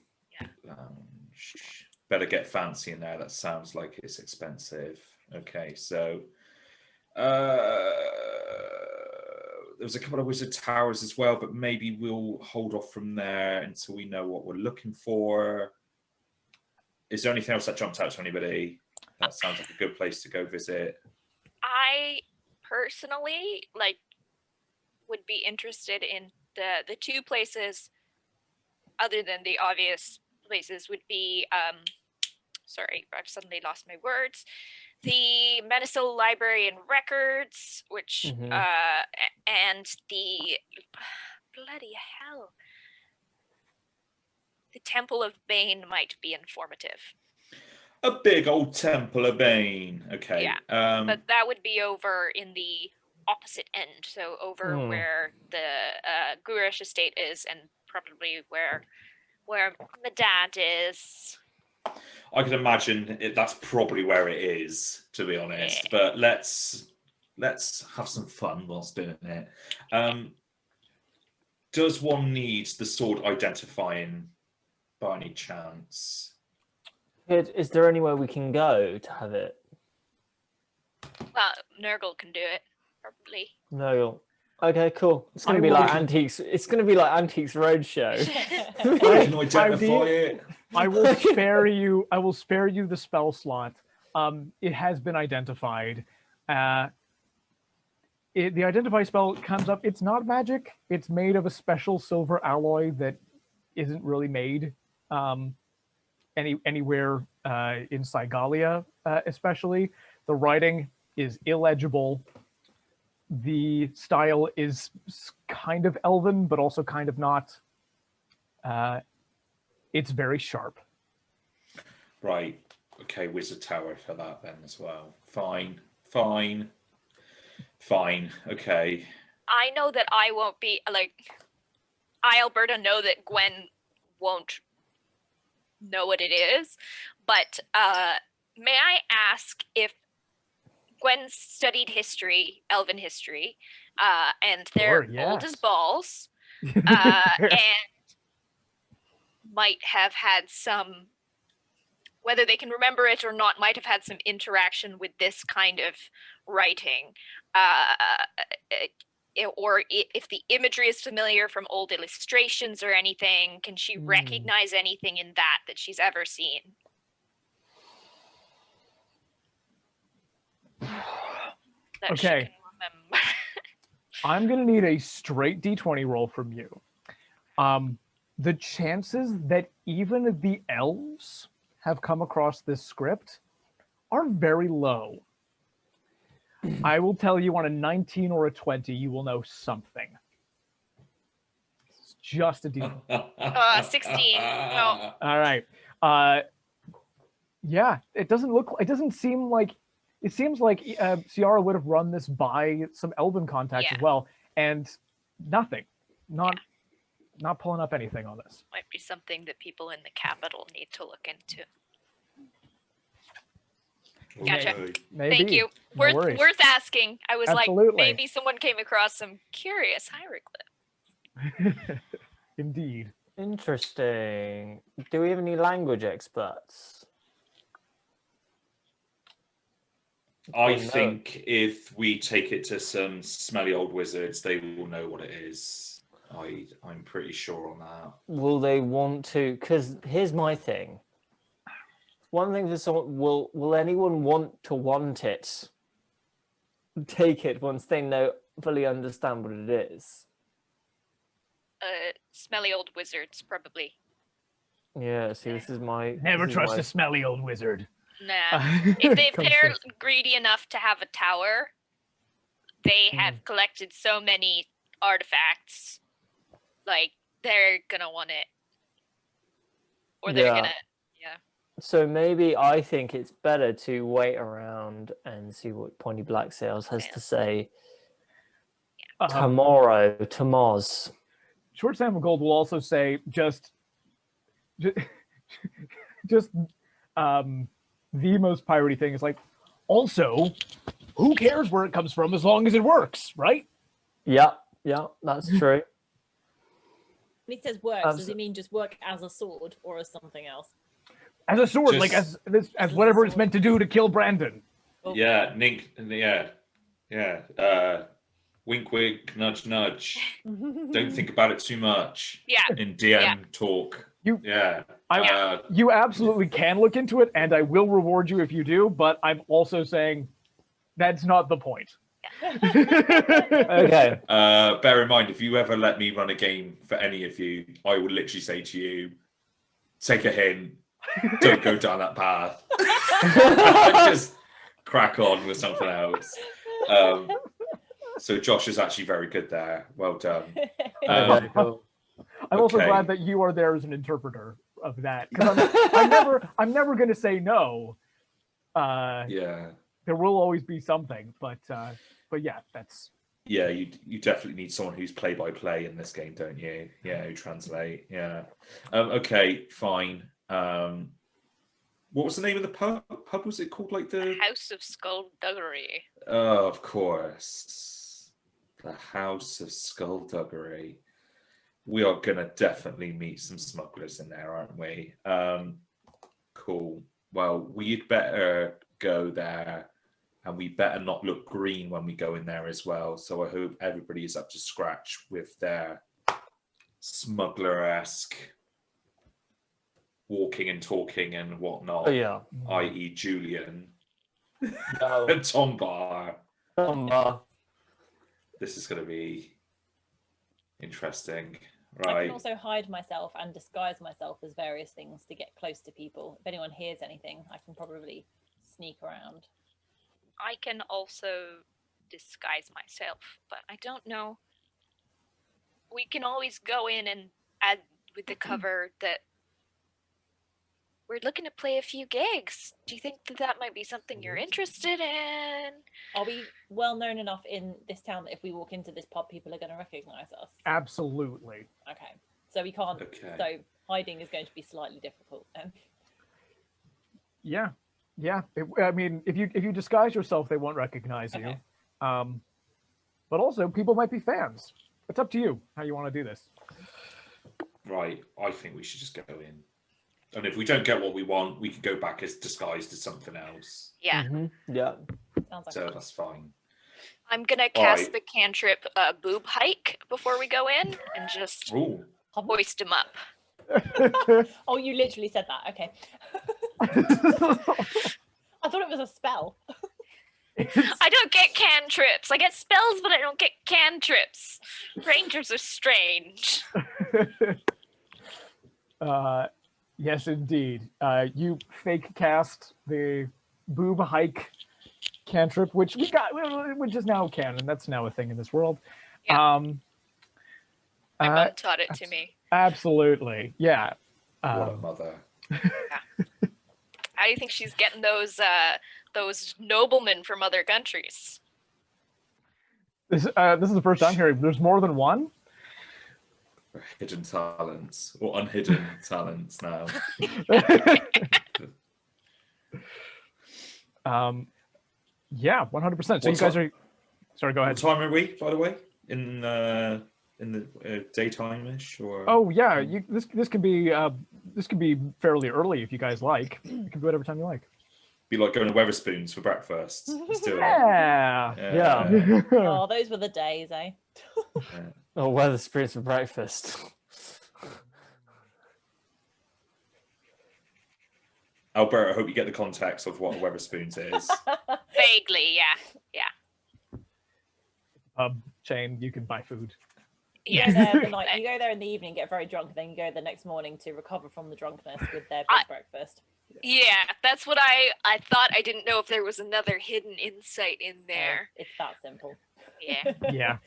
Lounge. Better get fancy in there. That sounds like it's expensive. Okay, so there's a couple of wizard towers as well, but maybe we'll hold off from there until we know what we're looking for. Is there anything else that jumped out to anybody? That sounds like a good place to go visit. I personally would be interested in the two places other than the obvious places would be sorry, I've suddenly lost my words. The Medical Library and Records, which and the bloody hell. The Temple of Bane might be informative. A big old Temple of Bane. Okay. Yeah. But that would be over in the opposite end, so over where the Guresh estate is, and probably where the dad is. I can imagine that's probably where it is, to be honest. But let's have some fun whilst doing it. Does one need the sword identifying by any chance? Is there anywhere we can go to have it? Well, Gnurgle can do it, probably. No. Okay, cool. It's gonna be like Antiques. It's gonna be like Antiques Roadshow. I can identify it. I will spare you. I will spare you the spell slot. It has been identified. The identify spell comes up. It's not magic. It's made of a special silver alloy that isn't really made anywhere in Sigalia, especially. The writing is illegible. The style is kind of elven, but also kind of not. It's very sharp. Right. Okay, Wizard Tower for that then as well. Fine. Okay. I know that I won't be I, Alberta, know that Gwen won't know what it is, but may I ask if Gwen studied history, elven history, and they're old as balls, and might have had some, whether they can remember it or not, might have had some interaction with this kind of writing, or if the imagery is familiar from old illustrations or anything. Can she recognize anything in that she's ever seen? That she Okay. can remember. I'm gonna need a straight D20 roll from you. The chances that even the elves have come across this script are very low. I will tell you on a 19 or a 20, you will know something. It's just a D. 16. No. All right. Yeah, it doesn't seem like, it seems like Ciara would have run this by some elven contacts as well, and nothing. Not pulling up anything on this. Might be something that people in the capital need to look into. Gotcha. Maybe. Thank you. No worries. Worth asking. I was Absolutely. like, maybe someone came across some curious hieroglyph. Indeed. Interesting. Do we have any language experts? I think if we take it to some smelly old wizards, they will know what it is. I'm pretty sure on that. Will they want to? Because here's my thing. One thing for someone, will anyone want it? Take it once they fully understand what it is. Smelly old wizards, probably. Yeah. See, this is my. Never trust a smelly old wizard. Nah. If they're greedy enough to have a tower, they have collected so many artifacts. Like, they're gonna want it. Or they're gonna, So maybe I think it's better to wait around and see what Pointy Black Sails has to say tomorrow, to Moz. Short Sam of Gold will also say just the most piratey thing is like, also, who cares where it comes from as long as it works, right? Yeah, that's true. When he says works, does he mean just work as a sword or as something else? As a sword, like as whatever it's meant to do to kill Brandon. Oh. Yeah, wink, wink, nudge, nudge. Don't think about it too much. Yeah. In DM talk. You absolutely can look into it, and I will reward you if you do. But I'm also saying that's not the point. Okay. Bear in mind, if you ever let me run a game for any of you, I will literally say to you, take a hint. Don't go down that path. Just crack on with something else. So Josh is actually very good there. Well done. I'm also glad that you are there as an interpreter of that, because I'm never going to say no. There will always be something, but yeah, that's. Yeah, you definitely need someone who's play-by-play in this game, don't you? Yeah, who translate. Yeah. Okay, fine. What was the name of the pub? Pub was it called? Like the House of Skullduggery. Oh, of course, the House of Skullduggery. We are gonna definitely meet some smugglers in there, aren't we? Cool. Well, we'd better go there, and we better not look green when we go in there as well. So I hope everybody is up to scratch with their smuggler-esque walking and talking and whatnot, Oh yeah. i.e. Julien No. and Tombar. Tombar. This is going to be interesting. I Right. can also hide myself and disguise myself as various things to get close to people. If anyone hears anything, I can probably sneak around. I can also disguise myself, but I don't know. We can always go in and add with the cover that we're looking to play a few gigs. Do you think that might be something you're interested in? Are we well known enough in this town that if we walk into this pub, people are going to recognize us? Absolutely. Okay. So we can't. Okay. So hiding is going to be slightly difficult then. Yeah. Yeah. I mean, if you disguise yourself, they won't recognize you. Okay. But also, people might be fans. It's up to you how you want to do this. Right. I think we should just go in. And if we don't get what we want, we can go back as disguised as something else. Yeah. Yeah. Sounds like So that's fine. I'm gonna cast the cantrip boob hike before we go in and just Ooh. hoist him up. Oh, you literally said that. Okay. I thought it was a spell. I don't get cantrips. I get spells, but I don't get cantrips. Rangers are strange. Yes, indeed. You fake cast the boob hike cantrip, which which is now canon. That's now a thing in this world. Yeah. My mom taught it to me. Absolutely, yeah. What a mother. How do you think she's getting those noblemen from other countries? This is the first I'm hearing. There's more than one. Hidden talents or unhidden talents now. Yeah, 100%. So What you guys are. Sorry, go What ahead. time are we, by the way? In the daytime-ish or? Oh yeah, this can be fairly early if you guys like. You can do whatever time you like. Be like going to Weatherspoons for breakfast. Let's do it. Yeah. Yeah. Oh, those were the days, eh? Oh, weather spirits for breakfast. Alberta, I hope you get the context of what a Weatherspoons is. Vaguely, yeah. Chain, you can buy food. You go there the night, you go there in the evening, get very drunk, then you go the next morning to recover from the drunkenness with their big breakfast. Yeah, that's what I thought. I didn't know if there was another hidden insight in there. It's that simple. Yeah. Yeah.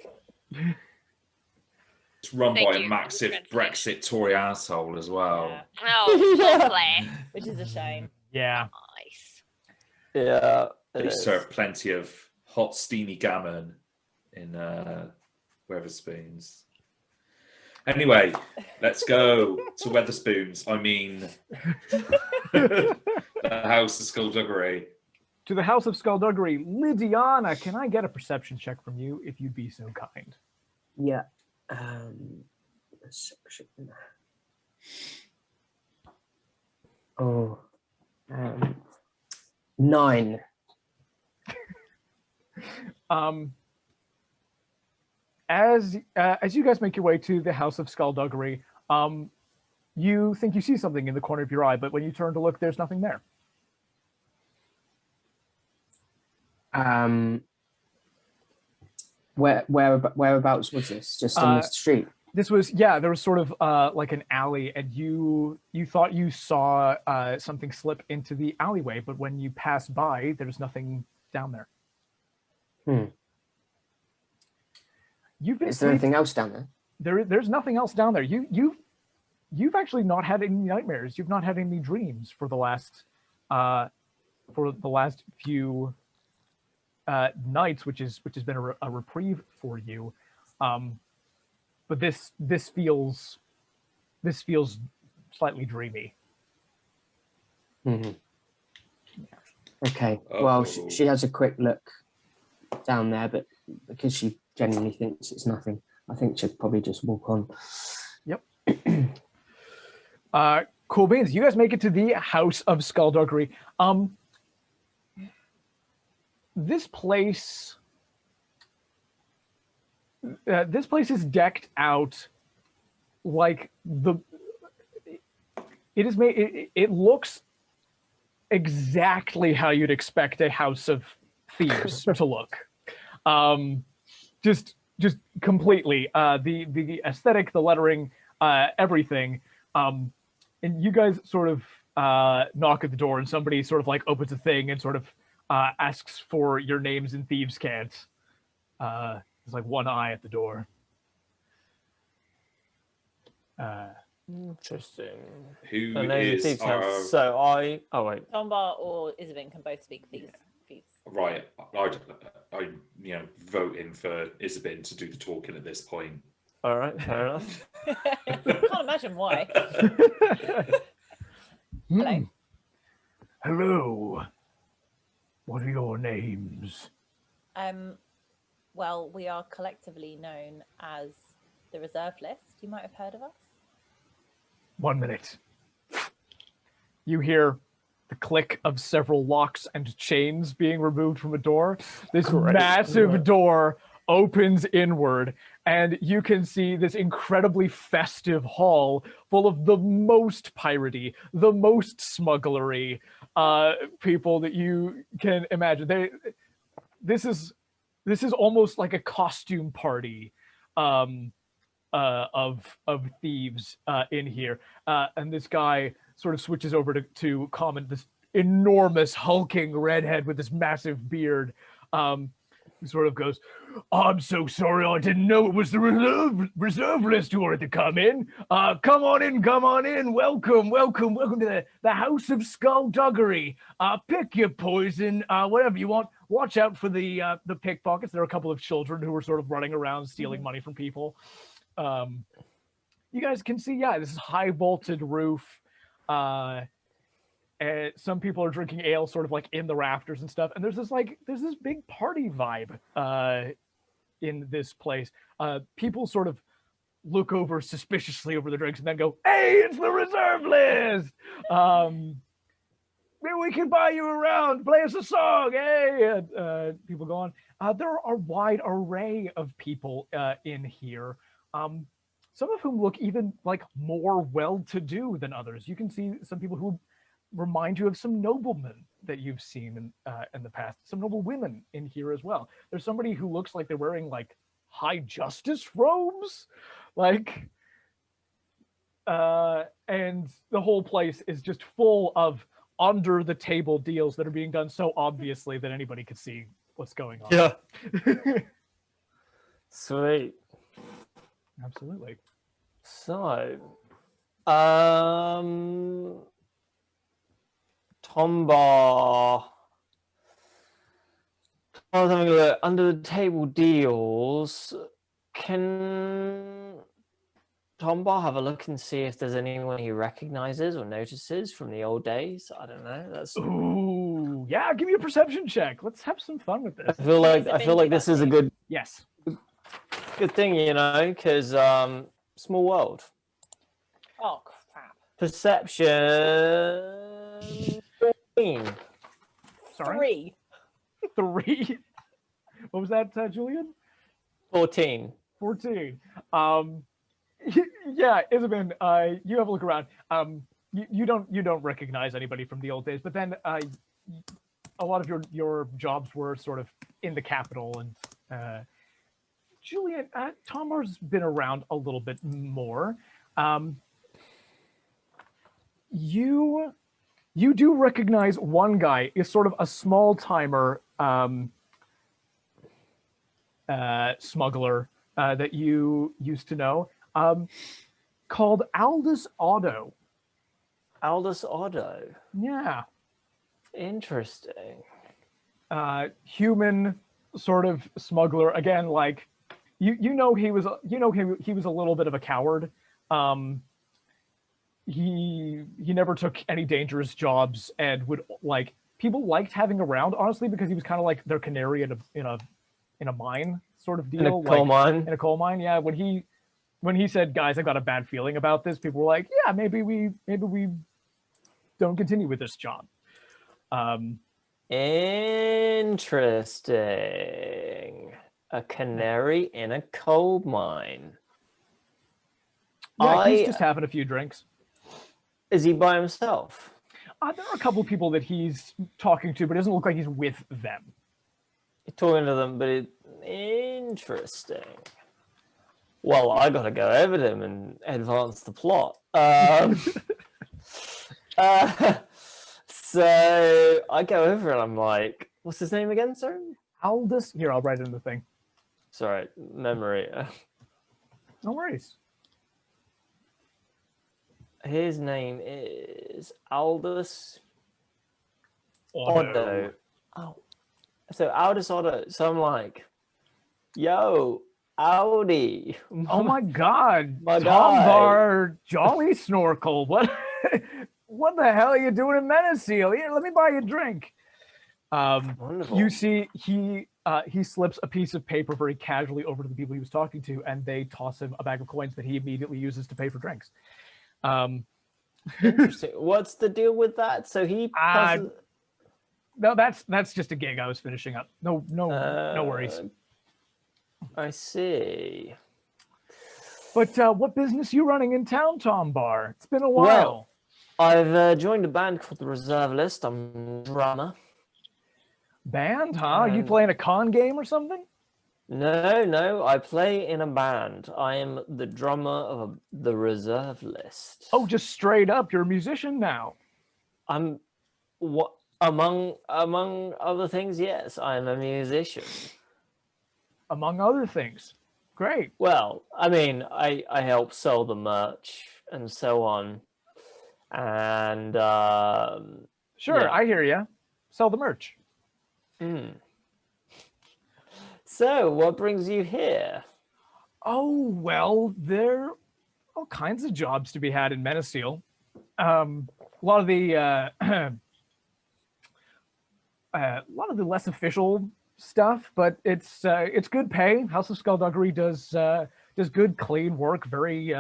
It's run Thank by a you. massive Translation. Brexit Tory asshole as well. Yeah. Oh, lovely. Which is a shame. Yeah. Nice. Yeah. They it is. serve plenty of hot, steamy gammon in Weatherspoons. Anyway, let's go to Weatherspoons. I mean, the House of Skullduggery. To the House of Skullduggery, Lydiana, can I get a perception check from you if you'd be so kind? Yeah. Oh. 9. As you guys make your way to the House of Skullduggery, you think you see something in the corner of your eye, but when you turn to look, there's nothing there. Whereabouts was this? Just on the street? This was, yeah, there was sort of like an alley, and you thought you saw something slip into the alleyway, but when you pass by, there's nothing down there. You've been Is there anything else down there? There's nothing else down there. You've actually not had any nightmares. You've not had any dreams for the last few nights, which has been a reprieve for you. But this feels slightly dreamy. Okay. Well, she has a quick look down there, but because she genuinely thinks it's nothing, I think she'll probably just walk on. Yep. Cool beans. You guys make it to the House of Skullduggery. This place is decked out like It is made. It looks exactly how you'd expect a House of Thieves to look. Just completely. The aesthetic, the lettering, everything. And you guys sort of knock at the door, and somebody sort of like opens a thing and sort of asks for your names in thieves' cant. There's like one eye at the door. Interesting. Who The name of is thieves' our... cant. So I. Oh wait. Tombar or Isabyn can both speak thieves. Right, I vote in for Isabyn to do the talking at this point. All right, fair enough. Can't imagine why. Hello. Hello. What are your names? Well, we are collectively known as the Reserve List. You might have heard of us. 1 minute. You hear the click of several locks and chains being removed from a door. This massive door opens inward, and you can see this incredibly festive hall full of the most piratey, the most smugglery people that you can imagine. This is almost like a costume party of thieves in here, and this guy sort of switches over to comment, this enormous hulking redhead with this massive beard, who sort of goes, "I'm so sorry, I didn't know it was the reserve list who wanted to come in. Come on in, welcome to the House of Skullduggery. Pick your poison, whatever you want. Watch out for the pickpockets." There are a couple of children who are sort of running around stealing money from people. You guys can see, this is high vaulted roof. And some people are drinking ale sort of like in the rafters and stuff. And there's this big party vibe in this place. People sort of look over suspiciously over the drinks and then go, "Hey, it's the reserve list. Maybe we can buy you around, play us a song, hey." And people go on. There are a wide array of people in here. Some of whom look even like more well-to-do than others. You can see some people who remind you of some noblemen that you've seen in the past. Some noble women in here as well. There's somebody who looks like they're wearing like high justice robes, like, and the whole place is just full of under the table deals that are being done so obviously that anybody could see what's going on. Yeah. Sweet. Absolutely. So, Tombar. I was having a look. Under the table deals, can Tombar have a look and see if there's anyone he recognizes or notices from the old days? I don't know. That's... Ooh, yeah. Give me a perception check. Let's have some fun with this. I feel like this is a good thing, because small world. Oh crap! Perception. 14. Sorry. 3. What was that, Julien? 14. 14. Yeah, Isabyn, you have a look around. You don't recognize anybody from the old days, but then a lot of your jobs were sort of in the capital, and Julien, Tomar's been around a little bit more. You do recognize one guy is sort of a small timer smuggler that you used to know, called Aldous Otto. Aldous Otto. Yeah. Interesting. Human sort of smuggler. Again, like he was a little bit of a coward. He never took any dangerous jobs and would people liked having around, honestly, because he was kind of like their canary in a mine sort of deal. In a coal mine. In a coal mine, yeah. When he said, "Guys, I got a bad feeling about this," people were like, "Yeah, maybe we don't continue with this job." Interesting. A canary in a coal mine. Yeah, he's just having a few drinks. Is he by himself? There are a couple of people that he's talking to, but it doesn't look like he's with them. You're talking to them, but interesting. Well, I gotta go over them and advance the plot. So I go over and I'm like, what's his name again, sir? Aldous. Here, I'll write it in the thing. Sorry, memory. No worries. His name is Aldous Otto. Oh, so Aldous Otto. So I'm like, yo, Audi. Oh my God, My Tombar, Jollysnorkle. What the hell are you doing in Menaceel? Here, let me buy you a drink. Wonderful. You see, he slips a piece of paper very casually over to the people he was talking to, and they toss him a bag of coins that he immediately uses to pay for drinks. Interesting. What's the deal with that? So he passes... No, that's just a gig I was finishing up. No worries. I see. But what business you running in town, Tombar? It's been a while. Well, I've joined a band called the Reserve List. I'm a drummer. Band, huh? Are you playing a con game or something? No, I play in a band. I am the drummer of the Reserve List. Oh, just straight up, you're a musician now. I'm what among other things, yes, I'm a musician. Among other things. Great. Well, I mean, I help sell the merch and so on. And sure, yeah. I hear you. Sell the merch. So, what brings you here? Oh, well, there are all kinds of jobs to be had in Menaceel. A lot of the less official stuff, but it's good pay. House of Skullduggery does good, clean work, very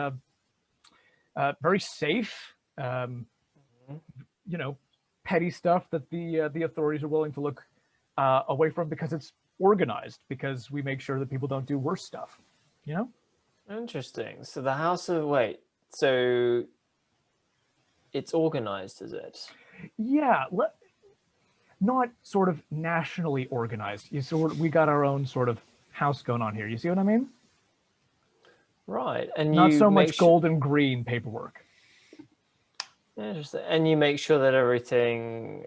safe. Petty stuff that the authorities are willing to look away from because it's organized, because we make sure that people don't do worse stuff. Interesting. So the House of so it's organized, is it? Yeah, not sort of nationally organized. We got our own sort of house going on here. You see what I mean? Right, and not you so much gold and green paperwork. Interesting, and you make sure that everything.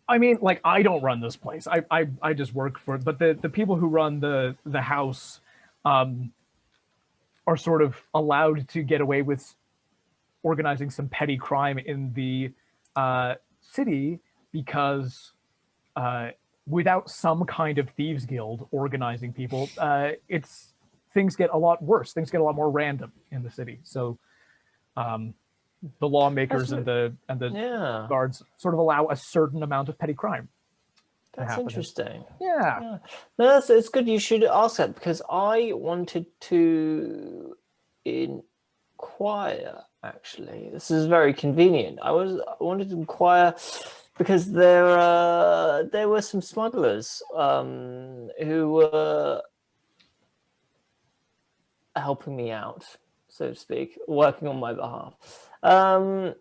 I mean, like, I don't run this place. I just work for it. But the people who run the house are sort of allowed to get away with organizing some petty crime in the city because without some kind of thieves guild organizing people, things get a lot worse. Things get a lot more random in the city. So the lawmakers and the guards sort of allow a certain amount of petty crime. That's interesting. Yeah. No, it's good. You should ask that, because I wanted to inquire. Actually, this is very convenient. I wanted to inquire because there were some smugglers who were helping me out, so to speak, working on my behalf. Are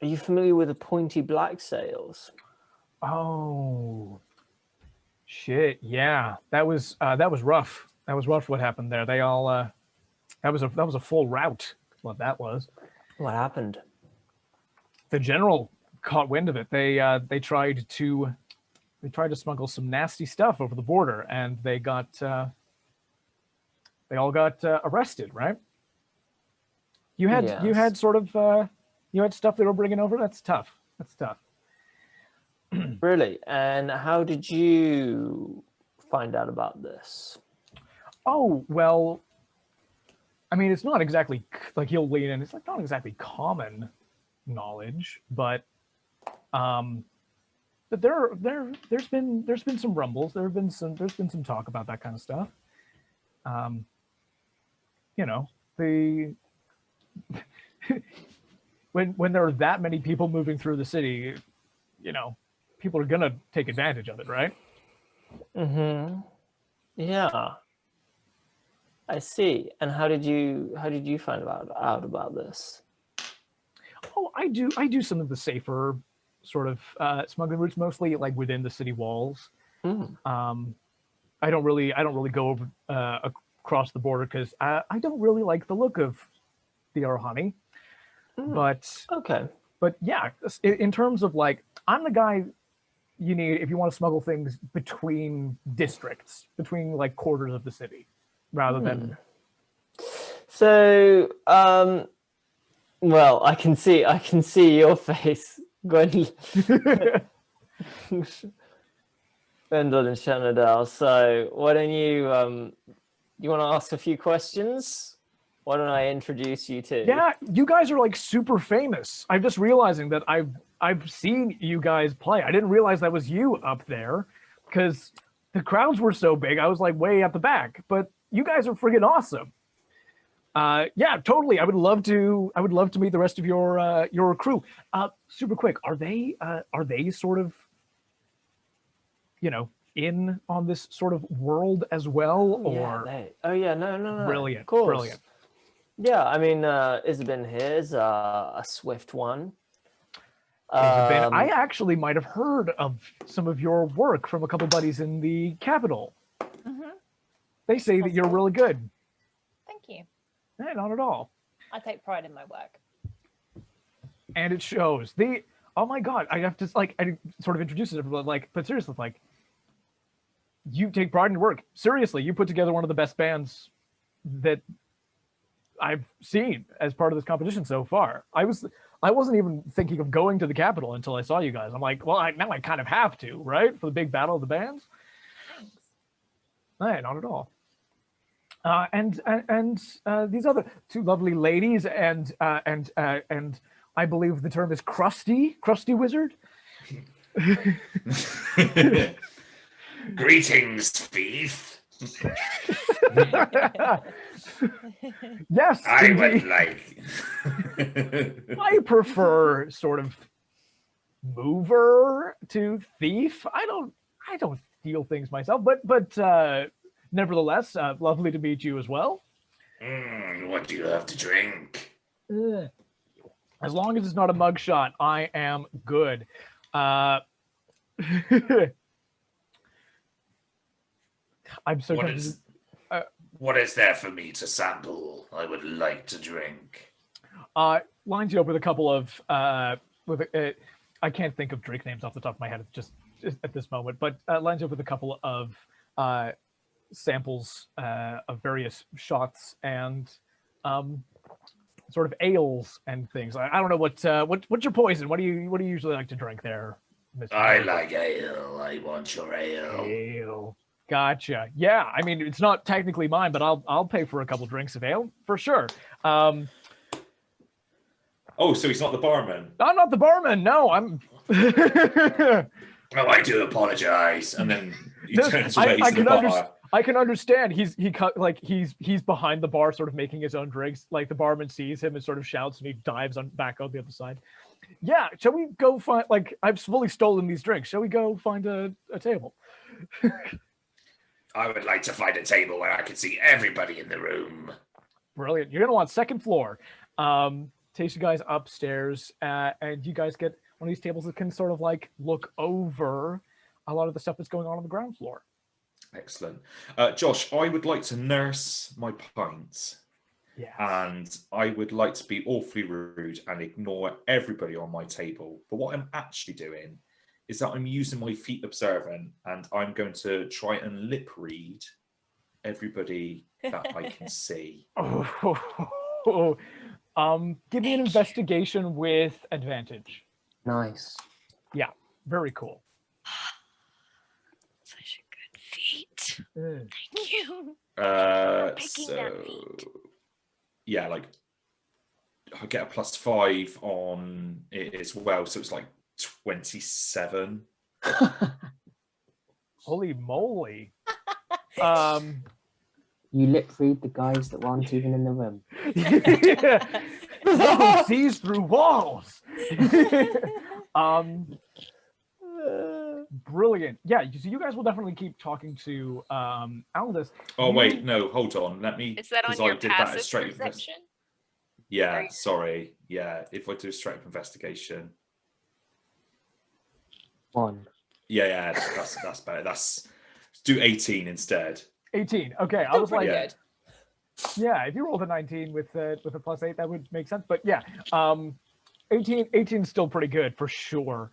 you familiar with the pointy black sails? Oh, shit! Yeah, that was rough. That was rough. What happened there? They all that was a full rout. What that was. What happened? The general caught wind of it. They tried to smuggle some nasty stuff over the border, and they all got arrested. Right? You had sort of you had stuff they were bringing over. That's tough. Really? And how did you find out about this? Oh, well, I mean, it's not exactly like he'll lean in. It's like not exactly common knowledge, but there's been some rumbles. There's been some talk about that kind of stuff. When there are that many people moving through the city, people are gonna take advantage of it, right? Mm-hmm. Yeah. I see. And how did you find out about this? Oh, I do some of the safer sort of smuggling routes, mostly like within the city walls. I don't really go over, across the border because I don't really like the look of the Arohani. But Okay. But yeah, in terms of like, I'm the guy you need if you want to smuggle things between districts, between like quarters of the city, rather than. So, well, I can see your face, Gwendolyn. Gwendolyn Siannodel. So, why don't you want to ask a few questions? Why don't I introduce you to? Yeah, you guys are like super famous. I'm just realizing that I've seen you guys play. I didn't realize that was you up there, because the crowds were so big. I was like way at the back, but you guys are friggin' awesome. Yeah, totally. I would love to meet the rest of your crew. Super quick, are they sort of, in on this sort of world as well, or? Yeah, no. Brilliant, Of course. brilliant. Yeah, I mean, Isabyn here is a swift one. Isabyn, I actually might have heard of some of your work from a couple buddies in the capital. They say that you're really good. Thank you. Hey, not at all. I take pride in my work. And it shows. Oh my god, I have to like I sort of introduce it, but seriously, like, you take pride in your work. Seriously, you put together one of the best bands that I've seen as part of this competition so far. I wasn't even thinking of going to the Capitol until I saw you guys. I'm like, well, now I kind of have to, right? For the big battle of the bands. Thanks. Hey, not at all. And these other two lovely ladies, and I believe the term is Krusty Wizard. Greetings, thief. Yes, I indeed. would like. I prefer sort of mover to thief. I don't steal things myself, but nevertheless, lovely to meet you as well. What do you have to drink? As long as it's not a mugshot, I am good. I'm so tempted. What is there for me to sample? I would like to drink. Lines you up with a couple of I can't think of drink names off the top of my head just at this moment, but lines you up with a couple of samples of various shots and sort of ales and things. I don't know what's your poison. What do you usually like to drink there, Mr. I like ale. I want your ale. Ale. Gotcha. Yeah, I mean, it's not technically mine, but I'll pay for a couple drinks of ale for sure. Oh, so he's not the barman? I'm not the barman. No, I'm. Oh, I do apologize. And then he turns away to the bar. I can understand. He's behind the bar, sort of making his own drinks. Like the barman sees him and sort of shouts, and he dives back on the other side. Yeah, shall we go find? Like, I've fully stolen these drinks. Shall we go find a table? I would like to find a table where I can see everybody in the room. Brilliant. You're gonna want second floor. Takes you guys upstairs, and you guys get one of these tables that can sort of like look over a lot of the stuff that's going on the ground floor. Excellent. Josh, I would like to nurse my pints. Yeah. And I would like to be awfully rude and ignore everybody on my table. But what I'm actually doing is that I'm using my feet observant, and I'm going to try and lip read everybody that I can see. Give me an investigation with advantage. Nice. Yeah, very cool. Such a good feat. Thank you. Picking that feat. Yeah, like I get a +5 on it as well, so it's like 27. Holy moly. You lip read the guys that weren't even in the room. Yeah. Sees through walls. Brilliant. Yeah, so you guys will definitely keep talking to Aldous. Oh wait, no, hold on. Let me. Is that on 'cause your I did that as passive straight perception? Yeah, Or- sorry. Yeah, if I do a straight up investigation. 1. Yeah, that's better. Let's do 18 instead. 18. Okay, I Still was pretty like, good. yeah, if you rolled a 19 with a +8, that would make sense. But yeah, 18 is still pretty good for sure.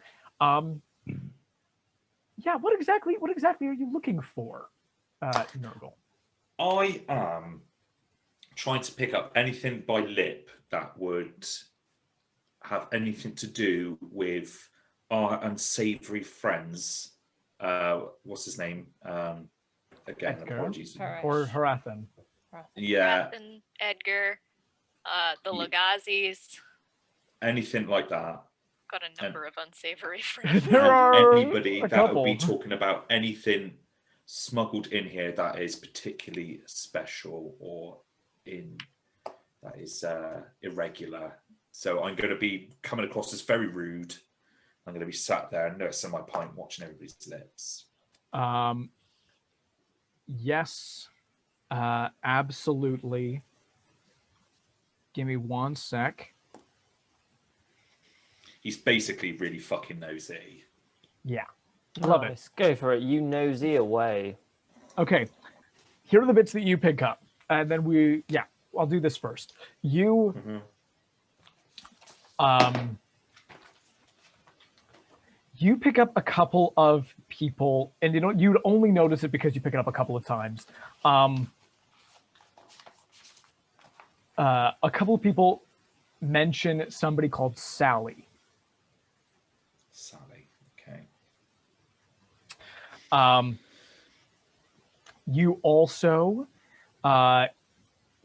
Yeah, what exactly are you looking for, Gnurgle? I am trying to pick up anything by lip that would have anything to do with our unsavory friends. What's his name? Again, Edgar? apologies. Harash. Or Harathan? Yeah, Rathan, Edgar, the Lagazis. anything like that. Got a number of unsavory friends. There And are anybody a that would be couple. talking about anything smuggled in here that is particularly special or that is irregular. So I'm going to be coming across as very rude. I'm going to be sat there nursing my pint, watching everybody's lips. Yes, absolutely. Give me 1 sec. He's basically really fucking nosy. Yeah, love it. Nice. Go for it. You nosy away. Okay, here are the bits that you pick up, and then I'll do this first. You, you pick up a couple of people, and you'd only notice it because you pick it up a couple of times. A couple of people mention somebody called Sally. Sally, okay. You also,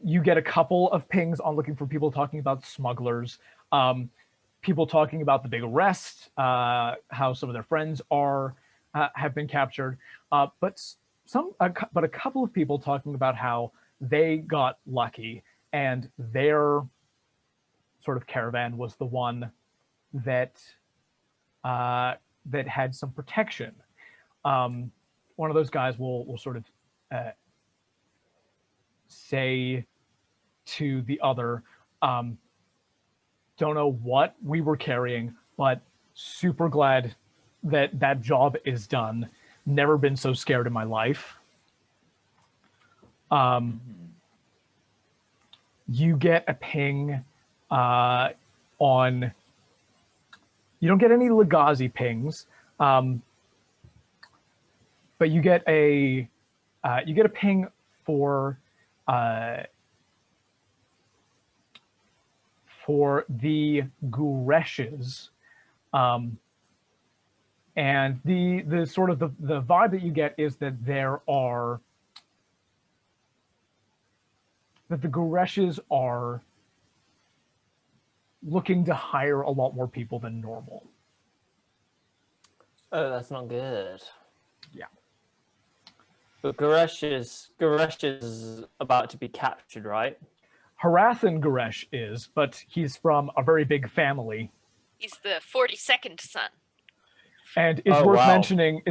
you get a couple of pings on looking for people talking about smugglers, people talking about the big arrest, how some of their friends have been captured, but a couple of people talking about how they got lucky and their sort of caravan was the one that that had some protection. One of those guys will sort of say to the other, don't know what we were carrying, but super glad that that job is done. Never been so scared in my life. You get a ping on. You don't get any Lagazi pings, but you get a ping for the Gureshes, and the sort of the vibe that you get is that the Gureshes are looking to hire a lot more people than normal. Oh, that's not good. Yeah. But Goresh is about to be captured, right? Harathan Goresh is, but he's from a very big family. He's the 42nd son. And it's It's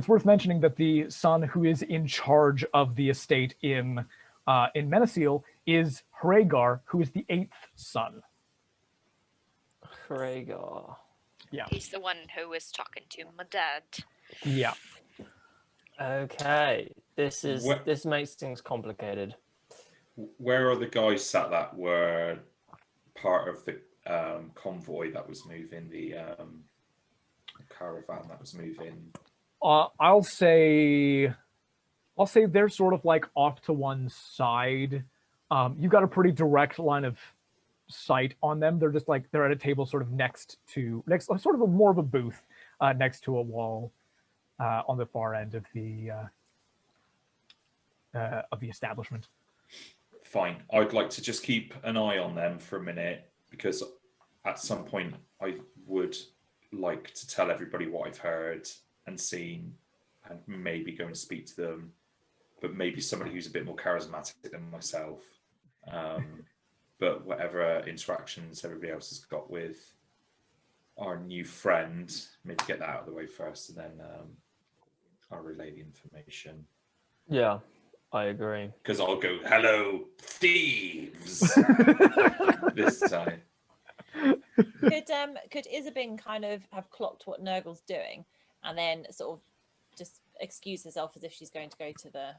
worth mentioning that the son who is in charge of the estate in Meneseal is Hragar, who is the 8th son. Hragar. Yeah. He's the one who was talking to my dad. Yeah. Okay. This makes things complicated. Where are the guys sat that were part of the convoy that was moving, the caravan that was moving? I'll say they're sort of like off to one side. You've got a pretty direct line of sight on them. They're just like they're at a table sort of next sort of more of a booth next to a wall on the far end of the establishment. Fine. I'd like to just keep an eye on them for a minute because at some point I would like to tell everybody what I've heard and seen and maybe go and speak to them, but maybe somebody who's a bit more charismatic than myself. But whatever interactions everybody else has got with our new friend, maybe get that out of the way first and then I'll relay the information. Yeah, I agree. Because I'll go, hello, thieves, this time. Could Isabyn kind of have clocked what Gnurgle's doing and then sort of just excuse herself as if she's going to go to the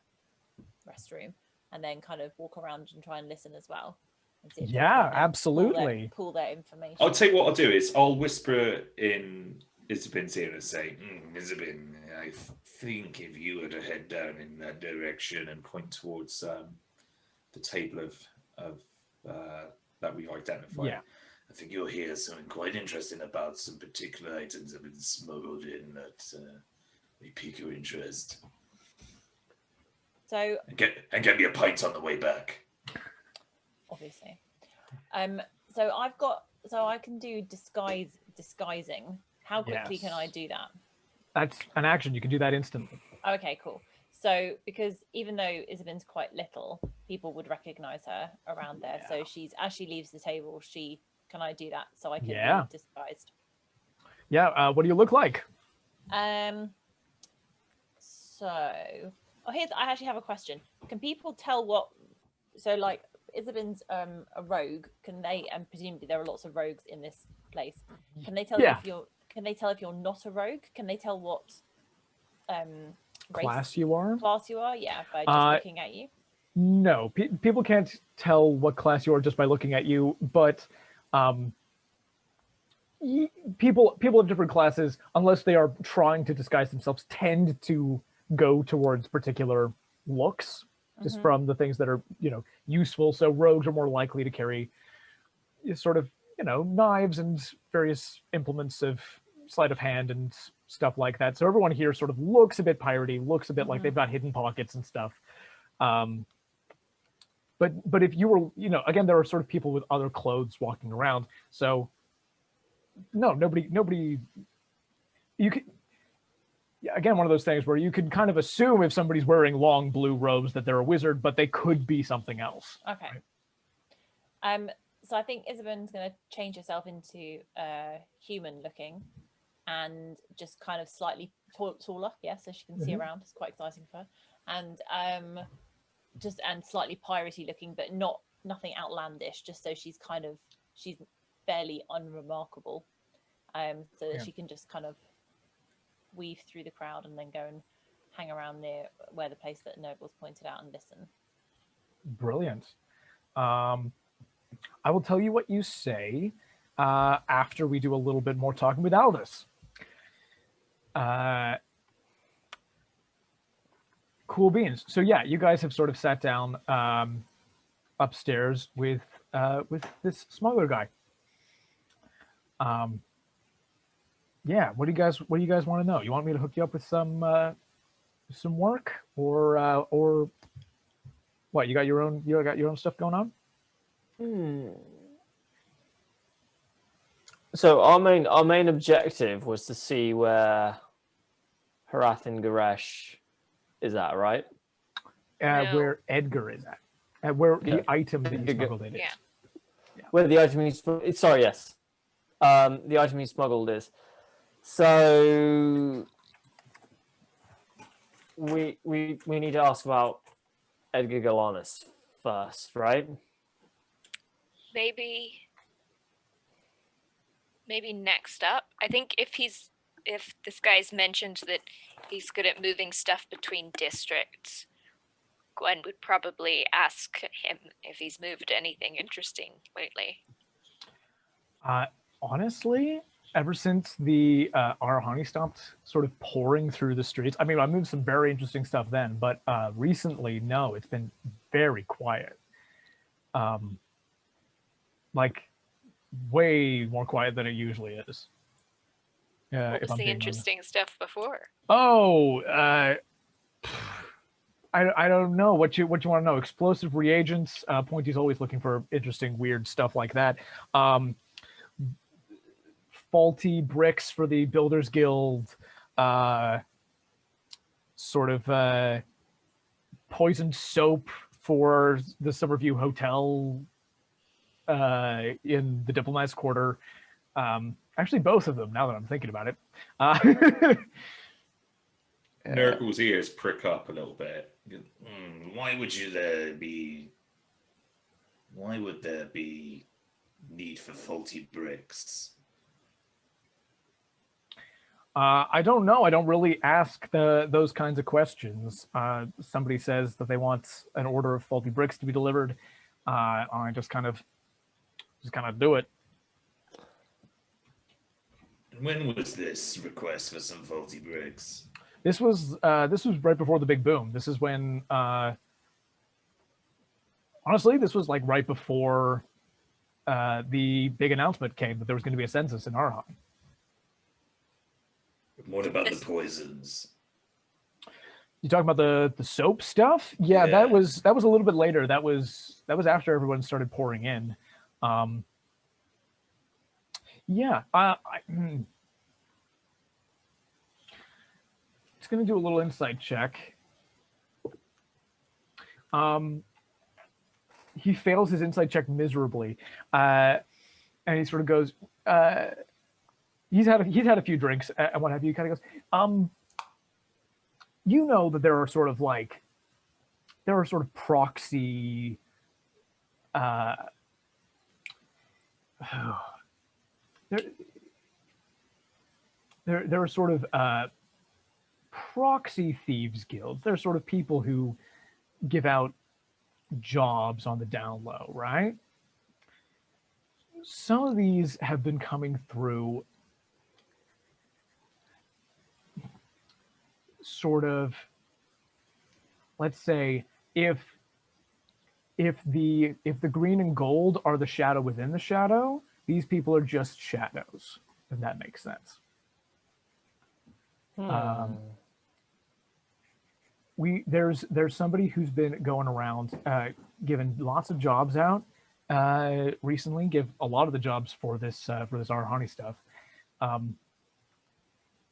restroom and then kind of walk around and try and listen as well? And see if they Yeah, can then absolutely. pull their information. I'll tell you what I'll do is I'll whisper in Isabyn's ear and say, Isabyn, I think if you were to head down in that direction and point towards the table of that we've identified, Yeah. I think you'll hear something quite interesting about some particular items that have been smuggled in that may pique your interest. So And get me a pint on the way back. obviously. So I can do disguising. How quickly can I Yes. do that? That's an action. You can do that instantly. Okay, cool. So because even though Isabyn's quite little, people would recognize her around there. So as she leaves the table, can I do that so I can be disguised? Yeah. What do you look like? I actually have a question. Can people tell like Isabyn's a rogue? Can they, and presumably there are lots of rogues in this place, can they tell if you're not a rogue? Can they tell what Class you are? Class you are? Yeah, by just looking at you. No, people can't tell what class you are just by looking at you, but people of different classes, unless they are trying to disguise themselves, tend to go towards particular looks, just from the things that are, useful. So rogues are more likely to carry sort of, knives and various implements of sleight of hand and stuff like that. So everyone here sort of looks a bit piratey, looks a bit like they've got hidden pockets and stuff. But if you were, again, there are sort of people with other clothes walking around. So no, nobody, you could, again, one of those things where you can kind of assume if somebody's wearing long blue robes that they're a wizard, but they could be something else. Okay. Right? So I think Isabyn's going to change herself into human looking and just kind of slightly taller, so she can see around. It's quite exciting for her. And and slightly piratey looking, but nothing outlandish, just so she's fairly unremarkable. So that she can just kind of weave through the crowd and then go and hang around near where the place that Gnurgle's pointed out and listen. Brilliant. I will tell you what you say after we do a little bit more talking with Aldous. Cool beans. So yeah, you guys have sort of sat down upstairs with this smuggler guy. Yeah, what do you guys want to know? You want me to hook you up with some work, or what? You got your own stuff going on? So our main objective was to see where Harathin Garesh is at, right? No. Where Edgar is at. Where the item that you smuggled in is. Yeah. Where the item sorry, yes. The item he smuggled is. So we need to ask about Edgar Galanis first, right? Maybe next up. I think if this guy's mentioned that he's good at moving stuff between districts, Gwen would probably ask him if he's moved anything interesting lately. Honestly, ever since the Arahani stopped sort of pouring through the streets, I mean, I moved some very interesting stuff then, but recently, no, it's been very quiet. Like way more quiet than it usually is. What was the interesting stuff before? Oh, I don't know what you want to know. Explosive reagents. Pointy's always looking for interesting, weird stuff like that. Faulty bricks for the Builders Guild. Sort of poisoned soap for the Summerview Hotel in the Diplomat's Quarter. Actually, both of them, now that I'm thinking about it. Gnurgle's ears prick up a little bit. Why would there be need for faulty bricks? I don't know. I don't really ask those kinds of questions. Somebody says that they want an order of faulty bricks to be delivered. I just kind of do it. And when was this request for some faulty bricks? This was right before the big boom. This is when, honestly, this was like right before the big announcement came that there was going to be a census in Arhon. What about the poisons? You talking about the soap stuff? Yeah, that was a little bit later. That was after everyone started pouring in. Yeah, it's going to do a little insight check. He fails his insight check miserably, and he sort of goes. He's had a few drinks and what have you. He kind of goes, you know that there are sort of proxy. There are sort of proxy thieves guilds. They're sort of people who give out jobs on the down low, right? Some of these have been coming through sort of, let's say, if the green and gold are the shadow within the shadow, these people are just shadows, if that makes sense. There's somebody who's been going around giving lots of jobs out recently. Give a lot of the jobs for this Arhani stuff.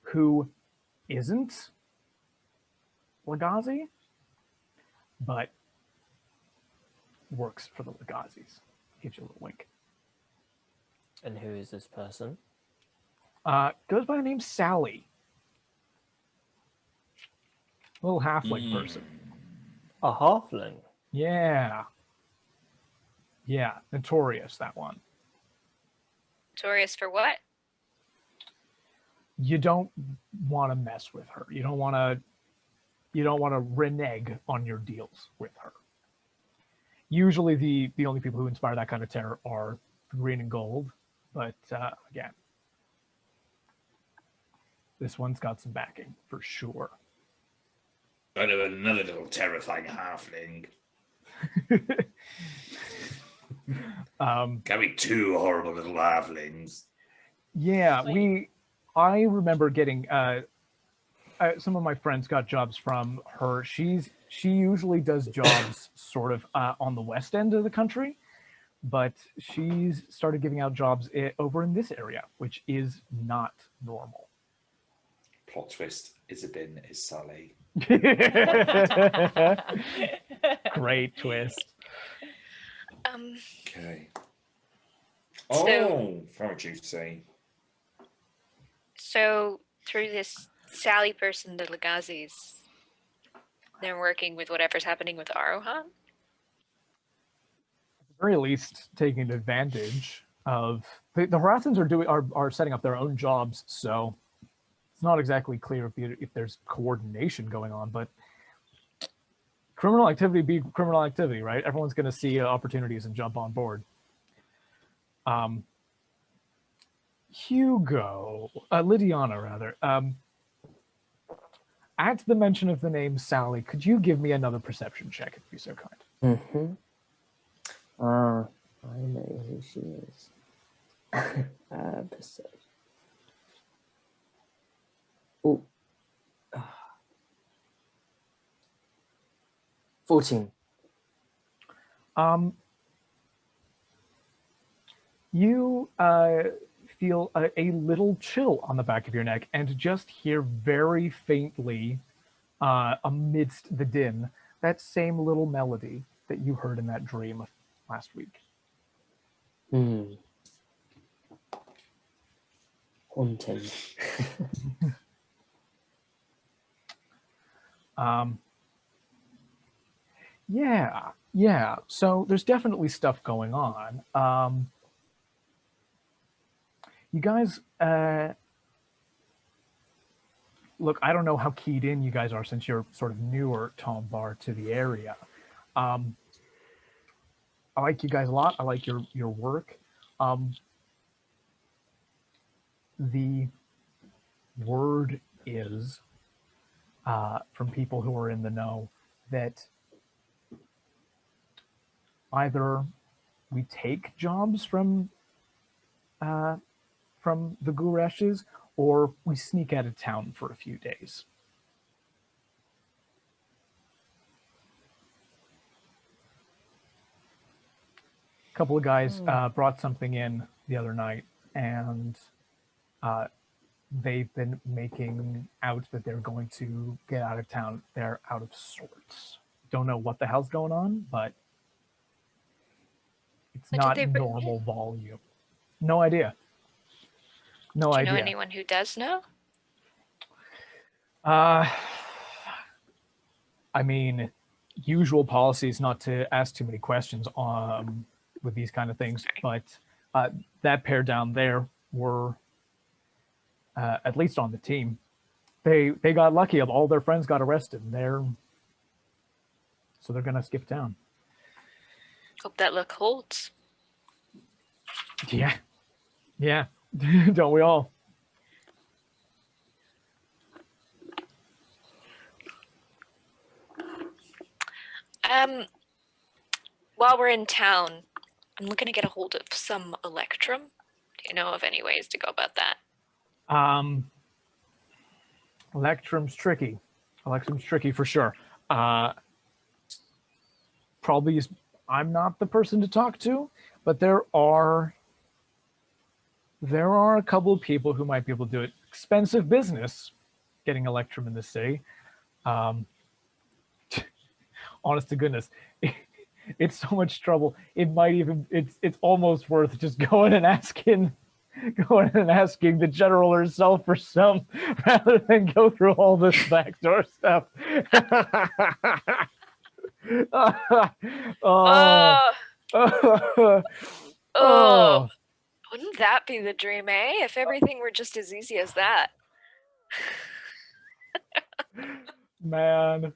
Who isn't Legazi, but works for the Legazis. Gives you a little wink. And who is this person? Goes by the name Sally. Little halfling person. A halfling? Yeah. Yeah, notorious, that one. Notorious for what? You don't want to mess with her. You don't want to renege on your deals with her. Usually the only people who inspire that kind of terror are green and gold, but again, this one's got some backing for sure. I know another little terrifying halfling. Can be two horrible little halflings. Yeah, I remember getting some of my friends got jobs from her. She usually does jobs sort of on the west end of the country, but she's started giving out jobs over in this area, which is not normal. Plot twist: Isabyn is Sally. Great twist. Okay. So- Oh, very juicy. So through this Sally person, the Legazis, they're working with whatever's happening with Arohan? At the very least, taking advantage of the Harassans are setting up their own jobs, so it's not exactly clear if there's coordination going on, but criminal activity be criminal activity, right? Everyone's going to see opportunities and jump on board. Hugo, Lydiana rather. At the mention of the name Sally, could you give me another perception check, if you're so kind? I know who she is. Perception. Oh. 14. You feel a little chill on the back of your neck and just hear very faintly amidst the din that same little melody that you heard in that dream last week. Haunting. Yeah. So there's definitely stuff going on. You guys, look, I don't know how keyed in you guys are since you're sort of newer, Tombar, to the area. I like you guys a lot. I like your work. The word is from people who are in the know that either we take jobs from the Gureshes, or we sneak out of town for a few days. A couple of guys brought something in the other night, and they've been making out that they're going to get out of town. They're out of sorts. Don't know what the hell's going on, but it's not normal volume. No idea. No idea. Do you know anyone who does know? I mean, usual policy is not to ask too many questions with these kind of things, but that pair down there were at least on the team. They got lucky. All their friends got arrested. So they're gonna skip town. Hope that luck holds. Yeah. Don't we all? While we're in town, I'm looking to get a hold of some electrum. Do you know of any ways to go about that? Electrum's tricky. Electrum's tricky for sure. Probably I'm not the person to talk to, but there are a couple of people who might be able to do it. Expensive business getting electrum in the city. Honest to goodness, it's so much trouble. It's almost worth just going and asking the general herself for some, rather than go through all this backdoor stuff. Wouldn't that be the dream, eh? If everything were just as easy as that. Man.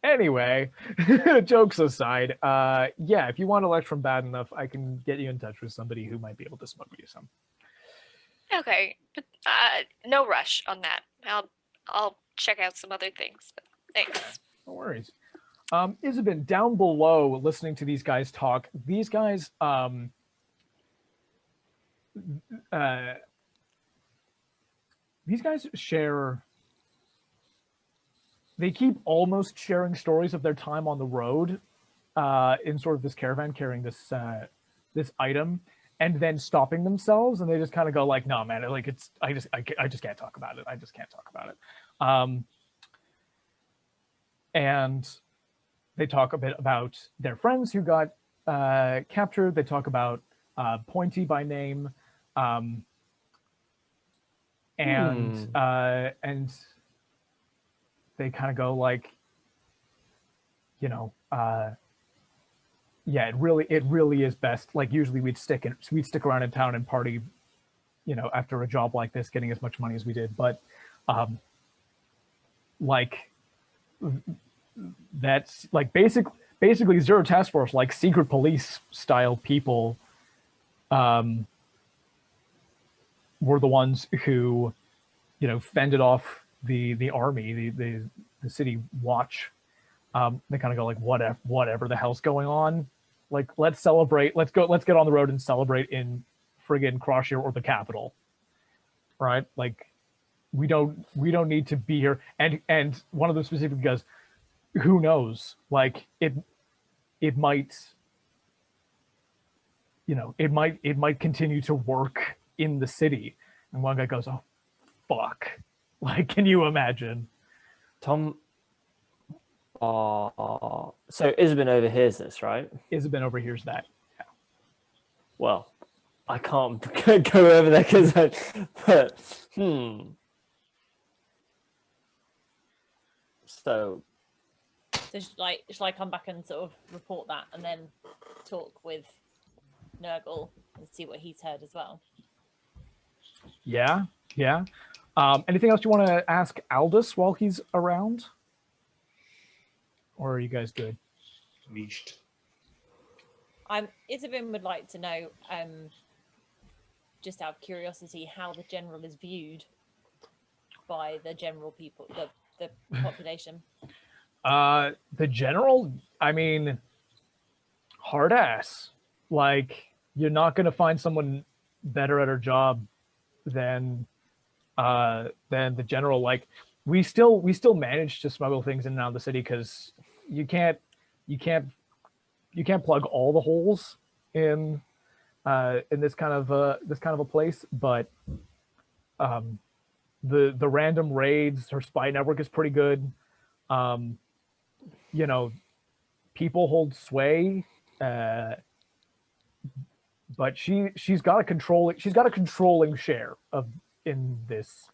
Anyway, jokes aside, yeah, if you want electrum bad enough, I can get you in touch with somebody who might be able to smuggle you some. Okay, but no rush on that. I'll check out some other things. But thanks. No worries. Isabyn, down below, listening to these guys talk, these guys share. They keep almost sharing stories of their time on the road in sort of this caravan carrying this item, and then stopping themselves, and they just kind of go like, "No, man, like I just can't talk about it. I just can't talk about it." And they talk a bit about their friends who got captured. They talk about Pointy by name, and they kind of go like, yeah, it really is best. Like usually we'd stick around in town and party, after a job like this, getting as much money as we did. But like that's like basically Zero Task Force, like secret police style people, were the ones who, fended off the army, the city watch. They kind of go like, whatever the hell's going on, like let's celebrate, let's get on the road and celebrate in friggin' Crosshair or the capital, right? Like we don't need to be here. And one of them specifically goes, who knows, like it might continue to work in the city. And one guy goes, oh fuck, like can you imagine? Tom, so Isabyn overhears this, right? Isabyn overhears that. Yeah. Well, I can't go over there because So So shall I come back and sort of report that and then talk with Gnurgle and see what he's heard as well? Yeah. Anything else you want to ask Aldous while he's around? Or are you guys good? Niched. Isabyn would like to know, just out of curiosity, how the general is viewed by the general people, the population. The general, I mean, hard ass. Like, you're not gonna find someone better at her job than the general. Like, we still manage to smuggle things in and out of the city because you can't plug all the holes in this kind of a place. But the random raids, her spy network is pretty good. You know, people hold sway, but she's got a controlling share of in this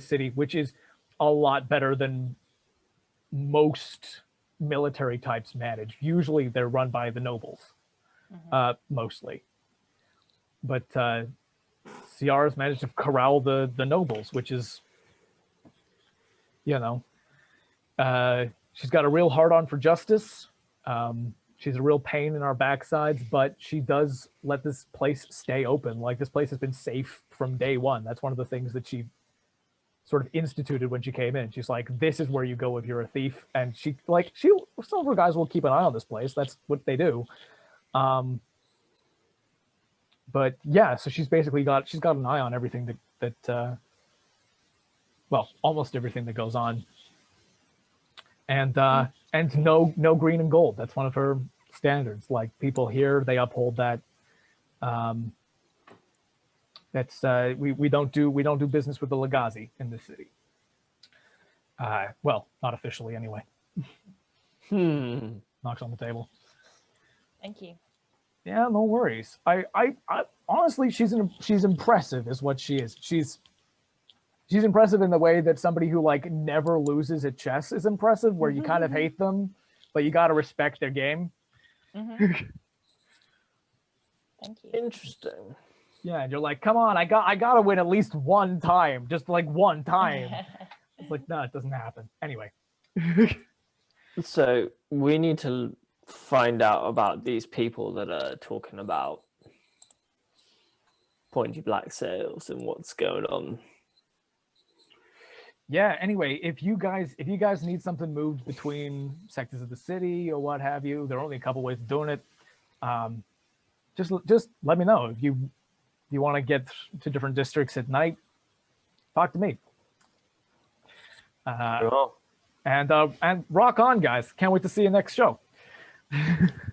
city, which is a lot better than most military types manage. Usually they're run by the nobles, mostly. But Ciara's managed to corral the nobles, which is, you know, she's got a real hard-on for justice. She's a real pain in our backsides, but she does let this place stay open. Like, this place has been safe from day one. That's one of the things that she sort of instituted when she came in. She's like, this is where you go if you're a thief. And some of her guys will keep an eye on this place. That's what they do. But yeah, so she's got an eye on everything that well, almost everything that goes on. And no green and gold. That's one of her standards. Like, people here, they uphold that. That's we don't do business with the Legazi in this city. Well, not officially anyway. Knocks on the table. Thank you. Yeah, no worries. I honestly, she's impressive, is what she is. She's impressive in the way that somebody who like never loses at chess is impressive, where you kind of hate them, but you got to respect their game. Thank you. interesting. Yeah, and you're like, come on, I gotta win at least one time, just like one time. It's like, no, it doesn't happen. Anyway. So we need to find out about these people that are talking about pointy black sails and what's going on. Yeah, anyway, if you guys need something moved between sectors of the city or what have you, there are only a couple ways of doing it. Just let me know. If you want to get to different districts at night, talk to me. Sure. And rock on, guys. Can't wait to see you next show.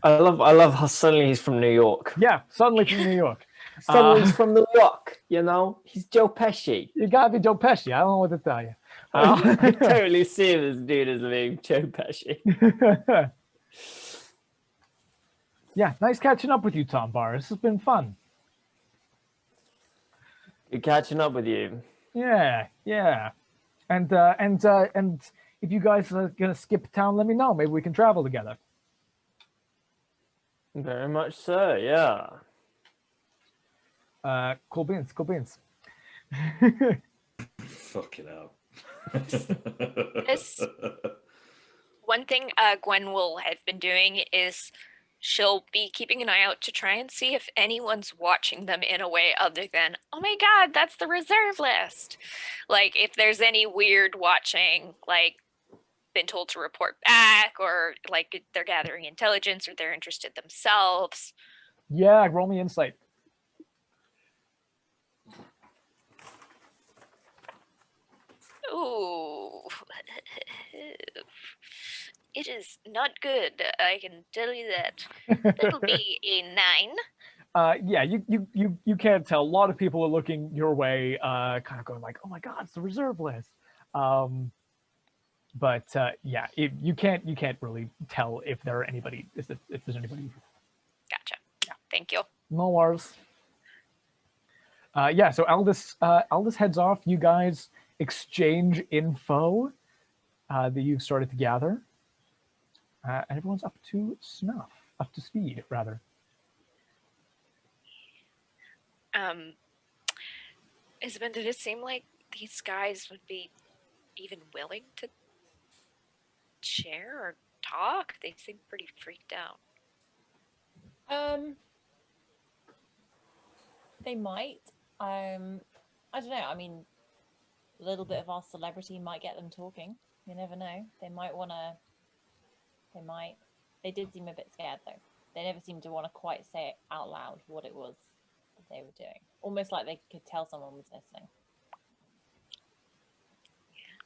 I love how suddenly he's from New York. Yeah, suddenly from New York. Suddenly he's from New York, you know? He's Joe Pesci. You gotta be Joe Pesci. I don't know what to tell you. I totally see this dude as being Joe Pesci. Yeah, nice catching up with you, Tombar. This has been fun. Good catching up with you. Yeah. And if you guys are gonna skip town, let me know. Maybe we can travel together. Very much so, yeah. Cool beans. Fucking hell. This one thing Gwen will have been doing is she'll be keeping an eye out to try and see if anyone's watching them in a way other than, oh my god, that's the reserve list. Like, if there's any weird watching, like been told to report back, or like they're gathering intelligence, or they're interested themselves. Yeah, roll me insight. Ooh. It is not good, I can tell you that. That'll be a 9. Yeah, you can't tell. A lot of people are looking your way, kind of going like, oh my god, it's the reserve list. But yeah, you can't really tell if there's anybody. If there's anybody. Gotcha. Yeah. Thank you. No worries. Yeah, so Aldous heads off. You guys exchange info. that you've started to gather, and everyone's up to speed, rather. Isabyn, did it seem like these guys would be even willing to share or talk? They seem pretty freaked out. They might. I don't know. I mean, a little bit of our celebrity might get them talking. You never know. They might want to. They might. They did seem a bit scared though. They never seemed to want to quite say it out loud what it was that they were doing. Almost like they could tell someone was listening. Yeah.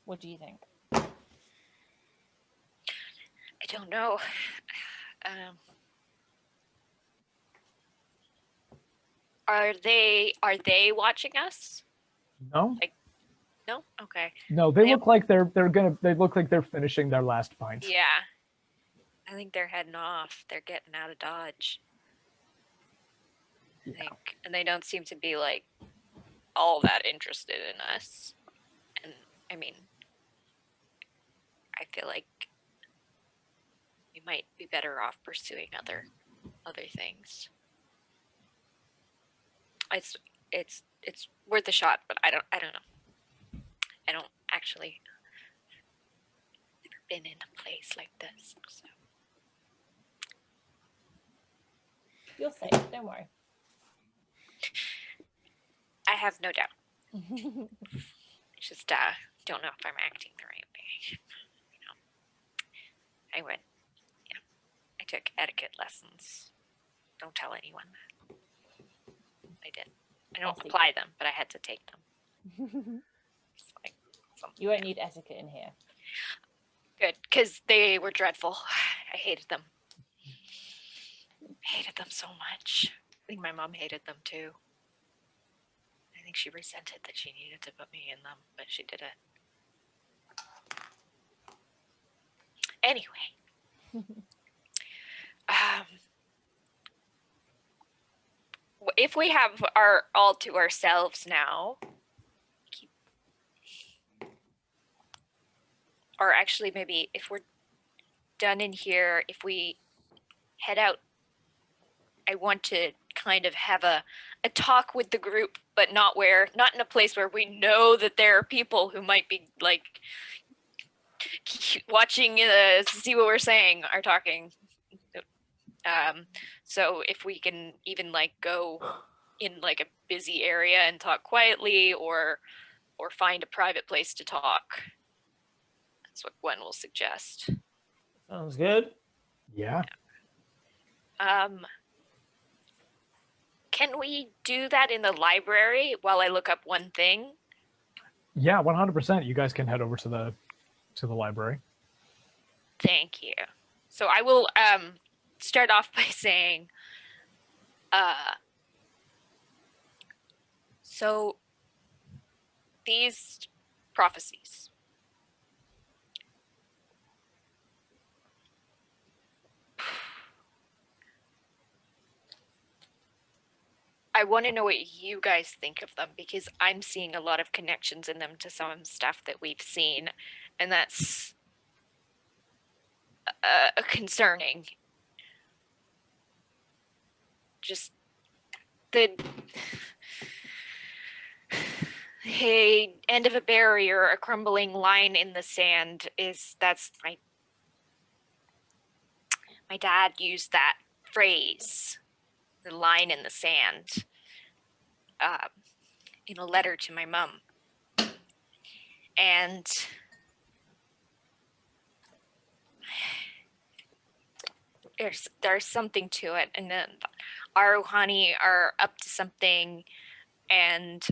What do you think? I don't know. Are they watching us? No. No? Okay. No, they look like they look like they're finishing their last pint. Yeah. I think they're heading off. They're getting out of Dodge. I think. And they don't seem to be like all that interested in us. And I mean, I feel like we might be better off pursuing other things. It's worth a shot, but I don't know. I don't actually never been in a place like this, so. You're safe. Don't worry. I have no doubt. Just don't know if I'm acting the right way. I went. Yeah, I took etiquette lessons. Don't tell anyone that. I did. I don't apply them, but I had to take them. It's like you won't need etiquette in here. Good, because they were dreadful. I hated them. I hated them so much. I think my mom hated them too. I think she resented that she needed to put me in them, but she did it. Anyway. If we have our all to ourselves now, or actually maybe if we're done in here, if we head out, I want to kind of have a talk with the group, but not in a place where we know that there are people who might be like watching to see what we're saying are talking. So if we can even like go in like a busy area and talk quietly, or find a private place to talk. That's what Gwen will suggest. Sounds good. Yeah. Can we do that in the library while I look up one thing? Yeah, 100%. You guys can head over to the library. Thank you. So I will start off by saying, so these prophecies, I want to know what you guys think of them, because I'm seeing a lot of connections in them to some stuff that we've seen, and that's concerning. Just the end of a barrier, a crumbling line in the sand that's my dad used that phrase, the line in the sand, in a letter to my mom. And there's something to it. And then our Rouhani are up to something, and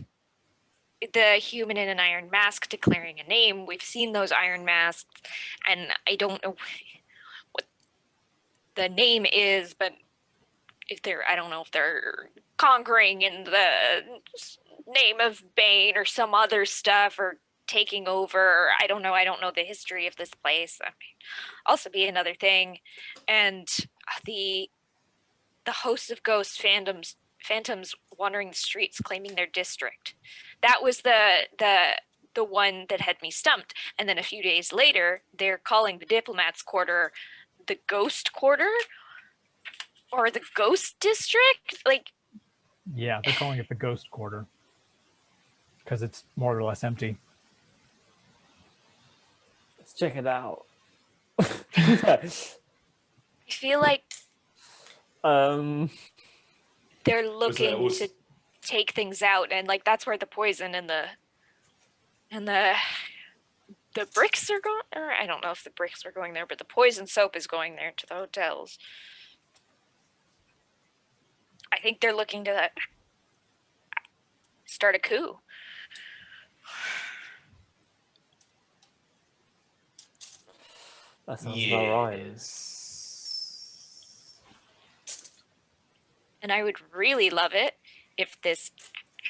the human in an iron mask declaring a name. We've seen those iron masks, and I don't know what the name is, but I don't know if they're conquering in the name of Bane or some other stuff, or taking over. I don't know the history of this place. That may also be another thing. And the host of ghost phantoms wandering the streets claiming their district. That was the the one that had me stumped. And then a few days later, they're calling the diplomats' quarter the ghost quarter or the ghost district. Like, Yeah, they're calling it the ghost quarter because it's more or less empty. Let's check it out. I feel like they're looking to take things out, and like that's where the poison and the bricks are going. Or I don't know if the bricks are going there, but the poison soap is going there to the hotels. I think they're looking to start a coup. That sounds about right. And I would really love it if this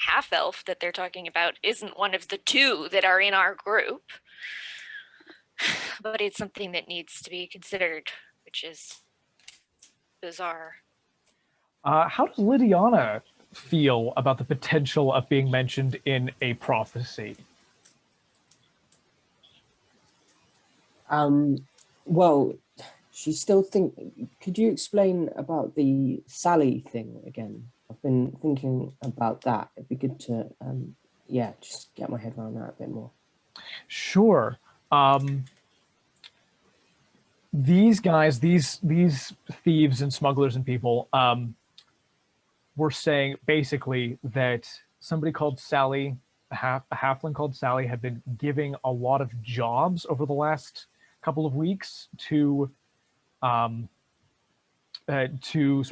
half-elf that they're talking about isn't one of the two that are in our group. But it's something that needs to be considered, which is bizarre. How does Lydiana feel about the potential of being mentioned in a prophecy? Well, she still could you explain about the Sally thing again? I've been thinking about that. It'd be good to, just get my head around that a bit more. Sure. These guys, these thieves and smugglers and people, were saying basically that somebody called Sally, a halfling called Sally, had been giving a lot of jobs over the last couple of weeks to sort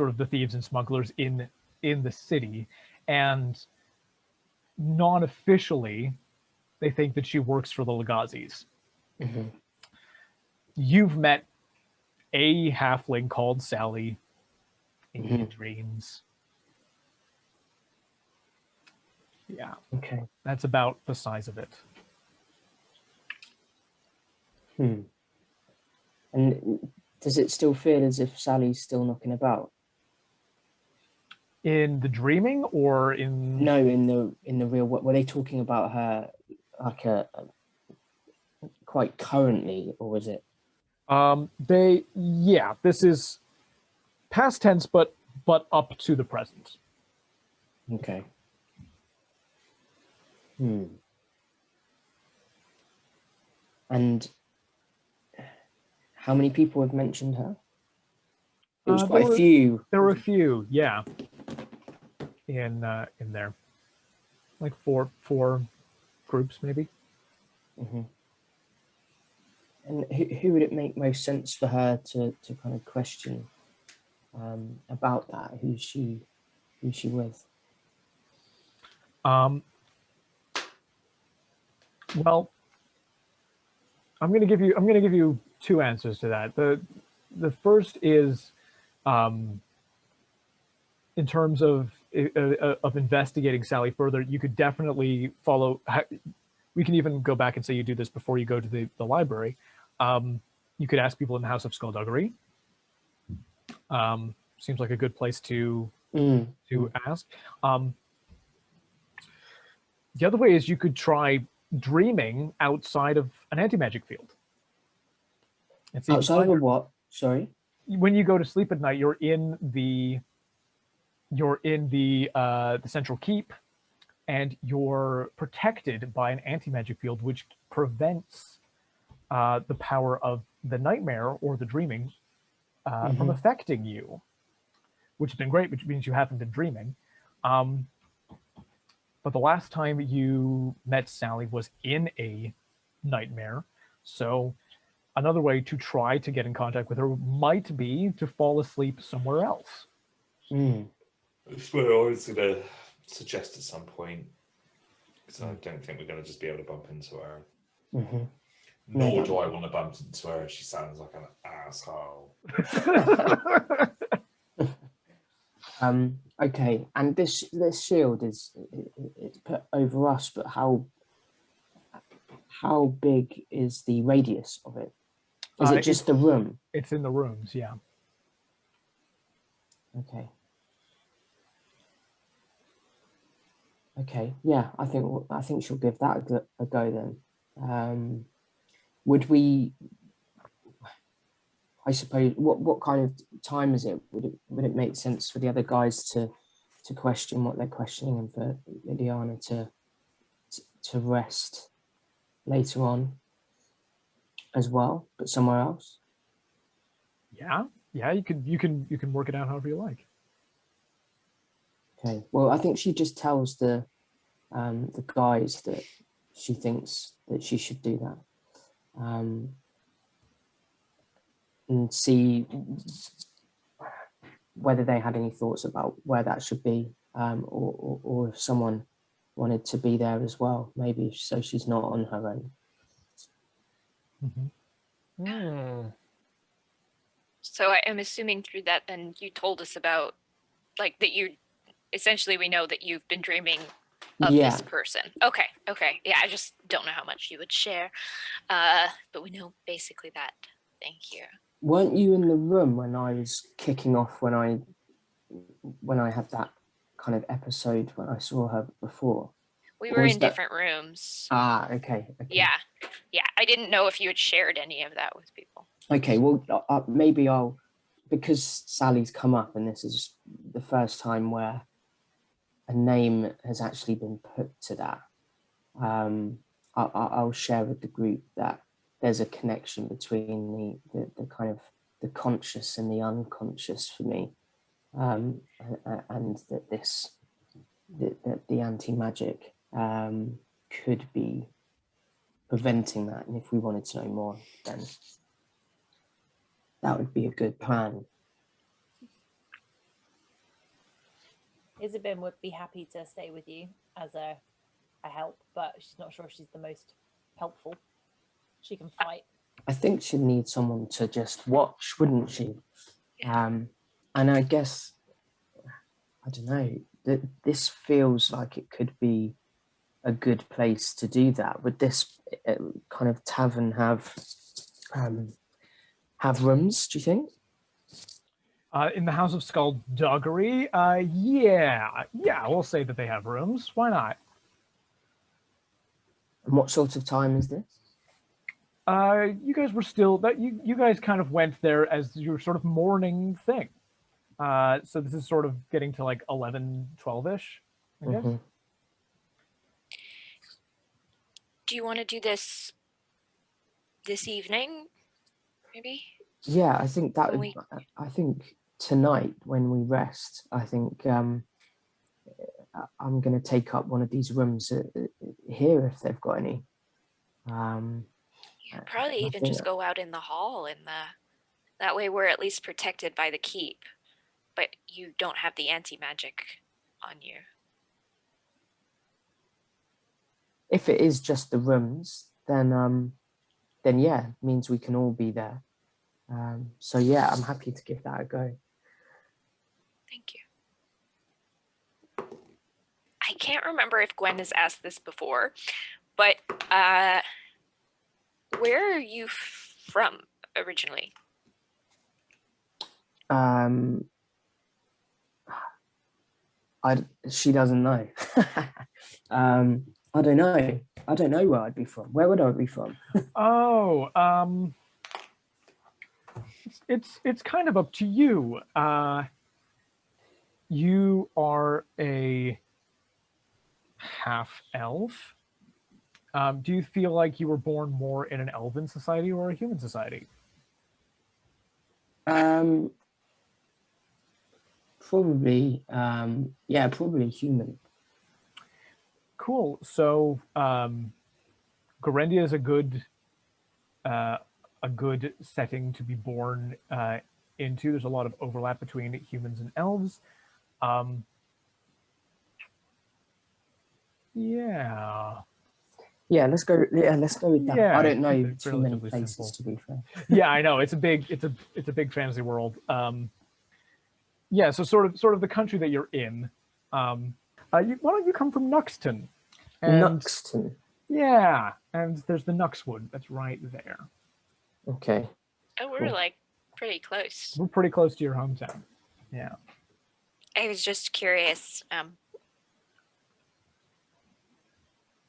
of the thieves and smugglers in the city, and non-officially, they think that she works for the Legazis. Mm-hmm. You've met a halfling called Sally in your dreams. Yeah. Okay. That's about the size of it. And does it still feel as if Sally's still knocking about? In the dreaming or in... No, in the real world. Were they talking about her like a quite currently, or was it? This is past tense, but up to the present. Okay. And how many people have mentioned her? It was quite a few. There were a few, yeah. In there, like four groups maybe. Mm-hmm. And who would it make most sense for her to kind of question about that? Who's she with? Well, I'm going to give you two answers to that. The first is, in terms of investigating Sally further, you could definitely follow. We can even go back and say you do this before you go to the library. You could ask people in the House of Skullduggery. Seems like a good place to ask. The other way is you could try dreaming outside of an anti-magic field. Outside of what? Sorry. When you go to sleep at night, you're in the central keep, and you're protected by an anti-magic field, which prevents the power of the nightmare or the dreaming from affecting you, which has been great, which means you haven't been dreaming. But the last time you met Sally was in a nightmare, so another way to try to get in contact with her might be to fall asleep somewhere else. That's what I was going to suggest at some point, because I don't think we're going to just be able to bump into her. Nor do I want to bump into her. She sounds like an asshole. Okay, and this shield it's put over us, but how big is the radius of it? Is it just the room? It's in the rooms, yeah. Okay. Okay, yeah, I think she'll give that a go then. Would we? I suppose what kind of time is it? Would it make sense for the other guys to question what they're questioning and for Lydiana to rest later on as well, but somewhere else? Yeah, you can work it out however you like. Okay. Well, I think she just tells the guys that she thinks that she should do that, and see whether they had any thoughts about where that should be, or if someone wanted to be there as well, maybe so she's not on her own. Mm-hmm. So I am assuming through that, then you told us about, like, that you essentially we know that you've been dreaming of this person. Okay. Yeah, I just don't know how much you would share, but we know basically that. Thank you. Weren't you in the room when I was kicking off when I had that kind of episode when I saw her before? We were in different rooms. Ah, okay. Yeah. I didn't know if you had shared any of that with people. Okay, well, maybe because Sally's come up and this is the first time where a name has actually been put to that, I'll share with the group that there's a connection between the kind of the conscious and the unconscious for me, and that the anti-magic could be preventing that. And if we wanted to know more, then that would be a good plan. Isabyn would be happy to stay with you as a help, but she's not sure she's the most helpful. She can fight. I think she'd need someone to just watch, wouldn't she? And I guess, I don't know, this feels like it could be a good place to do that. Would this kind of tavern have rooms, do you think? In the House of Skullduggery, yeah, we'll say that they have rooms. Why not? And what sort of time is this? You guys were still that you guys kind of went there as your sort of morning thing. So this is sort of getting to like 11, 12-ish, I guess. Mm-hmm. Do you want to do this evening, maybe? Yeah, I think that would, I think tonight when we rest, I think I'm going to take up one of these rooms here if they've got any. Probably even just go out in the hall, that way we're at least protected by the keep, but you don't have the anti-magic on you. If it is just the rooms, then yeah, it means we can all be there. So yeah, I'm happy to give that a go. Thank you. I can't remember if Gwen has asked this before, but where are you from originally? She doesn't know. I don't know. I don't know where I'd be from. Where would I be from? It's kind of up to you. You are a half elf. Do you feel like you were born more in an elven society or a human society? Probably, probably human. Cool. So, Gorendia is a good setting to be born into. There's a lot of overlap between humans and elves. Yeah, let's go. Yeah, let's go with that. Yeah, I don't know it's too many relatively places simple. to be fair. Yeah, I know it's a big fantasy world. Yeah, so sort of the country that you're in. Why don't you come from Nuxton? Nuxton. Yeah, and there's the Nuxwood that's right there. Okay. Oh, we're like pretty close. We're pretty close to your hometown. Yeah. I was just curious.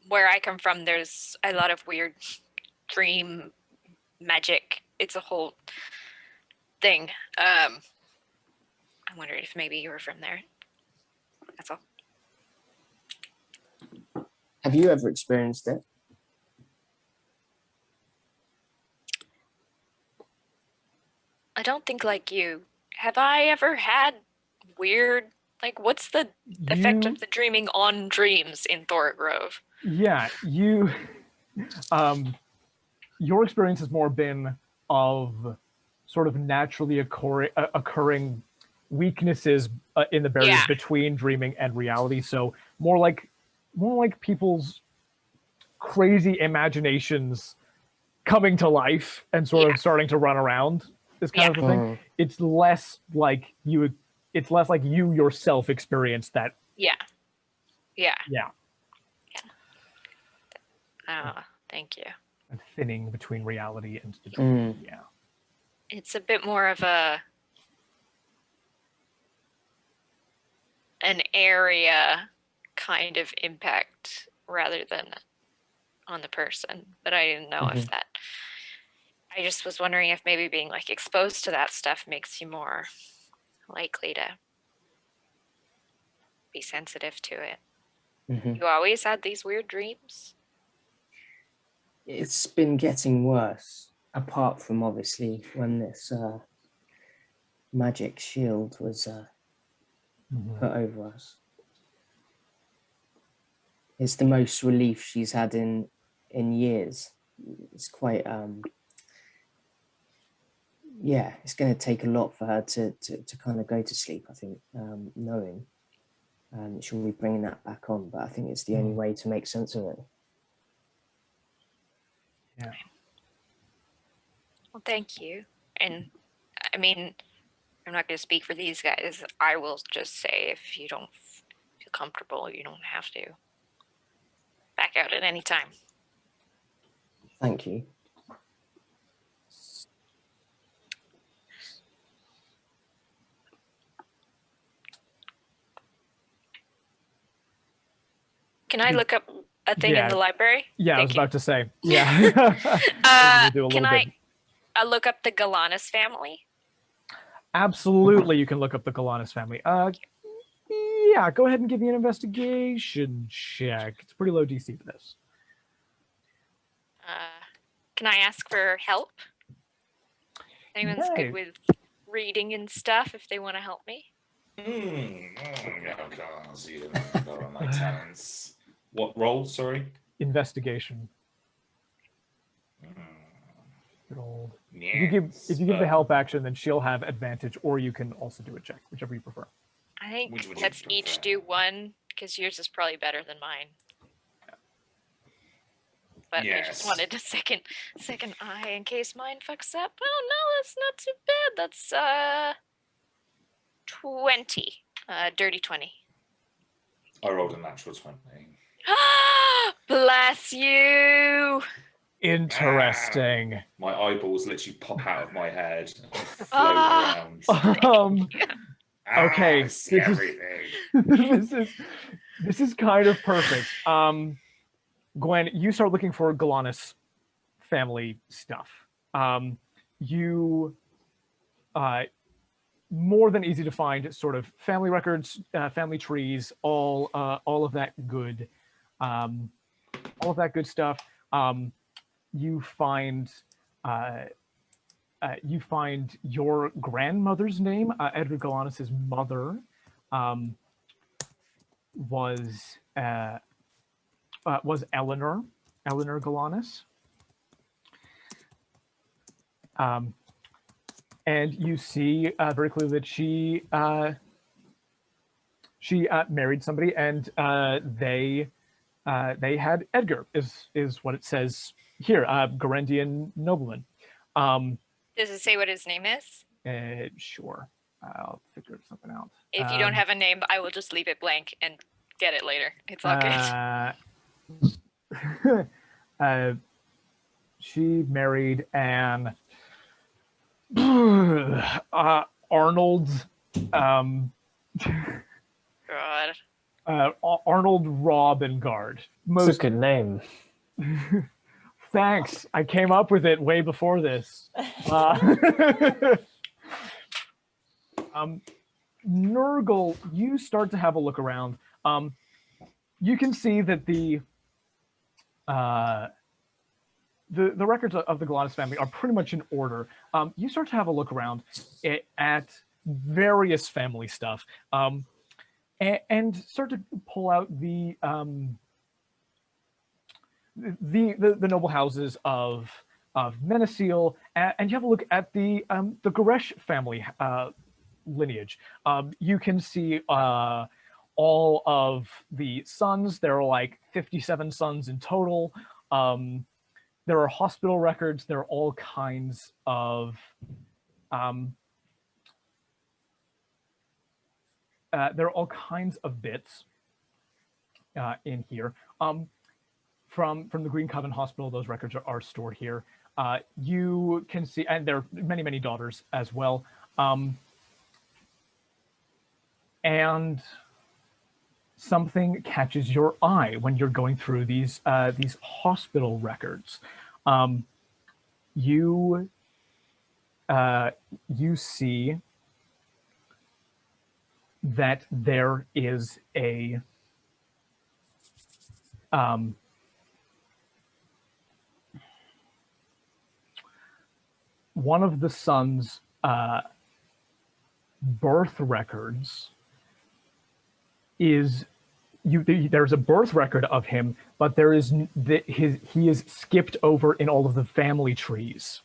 where I come from, there's a lot of weird dream magic. It's a whole thing. I wondered if maybe you were from there. That's all. Have you ever experienced it? I don't think like you. Have I ever had weird, like, what's the effect of the dreaming on dreams in Thorgrove? Yeah, your experience has more been of sort of naturally occurring weaknesses in the barriers between dreaming and reality. So more like people's crazy imaginations coming to life and sort of starting to run around. This kind of a thing. It's less like you yourself experience that. Yeah. Thank you. And thinning between reality and the dream. Yeah. It's a bit more of an area kind of impact rather than on the person. But I didn't know if that. I just was wondering if maybe being like exposed to that stuff makes you more likely to be sensitive to it. You always had these weird dreams? It's been getting worse, apart from obviously when this magic shield was put over us. It's the most relief she's had in years. It's quite it's going to take a lot for her to kind of go to sleep, I think, knowing she'll be bringing that back on, but I think it's the only way to make sense of it. Yeah. Well, thank you. And I mean, I'm not going to speak for these guys. I will just say if you don't feel comfortable, you don't have to back out at any time. Thank you. Can I look up a thing in the library? Yeah, I was about to say. Yeah. Can I look up the Galanis family? Absolutely, you can look up the Galanis family. Yeah, go ahead and give me an investigation check. It's pretty low DC for this. Can I ask for help? Anyone's good with reading and stuff if they want to help me? My talents. What role, sorry? Investigation. Good old. Yes. If you give the help action, then she'll have advantage, or you can also do a check, whichever you prefer. I think let's each do one, because yours is probably better than mine. But I just wanted a second eye in case mine fucks up. Oh no, that's not too bad. That's 20. Dirty 20. I rolled a natural 20. Bless you. Interesting. My eyeballs literally pop out of my head and float around. Okay, this is kind of perfect. Gwen, you start looking for Galanis family stuff. You more than easy to find sort of family records, family trees, all of that good stuff. You find your grandmother's name. Edgar Galanis' mother was Eleanor Galanis. And you see very clearly that she married somebody, and they had Edgar, is what it says here, Garandian nobleman. Does it say what his name is? Sure, I'll figure something out. If you don't have a name, I will just leave it blank and get it later. It's all good. She married an God. Arnold Robengard. It's a good name. Thanks. I came up with it way before this. Gnurgle, you start to have a look around. You can see that the records of the Glottis family are pretty much in order. You start to have a look around at various family stuff, and start to pull out the noble houses of Menacil, and you have a look at the Goresh family lineage. You can see all of the sons. There are like 57 sons in total. There are hospital records. There are all kinds of bits in here. From the Green Coven Hospital, those records are stored here. You can see, and there are many daughters as well. And something catches your eye when you're going through these hospital records. You see that there is a one of the sons' birth records is there's a birth record of him, but there is he is skipped over in all of the family trees.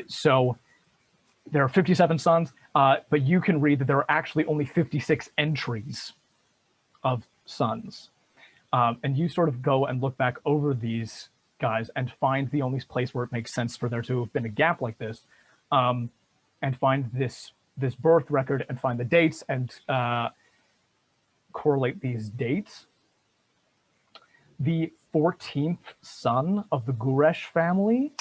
So there are 57 sons, but you can read that there are actually only 56 entries of sons. And you sort of go and look back over these guys and find the only place where it makes sense for there to have been a gap like this, and find this birth record and find the dates and correlate these dates. The 14th son of the Goresh family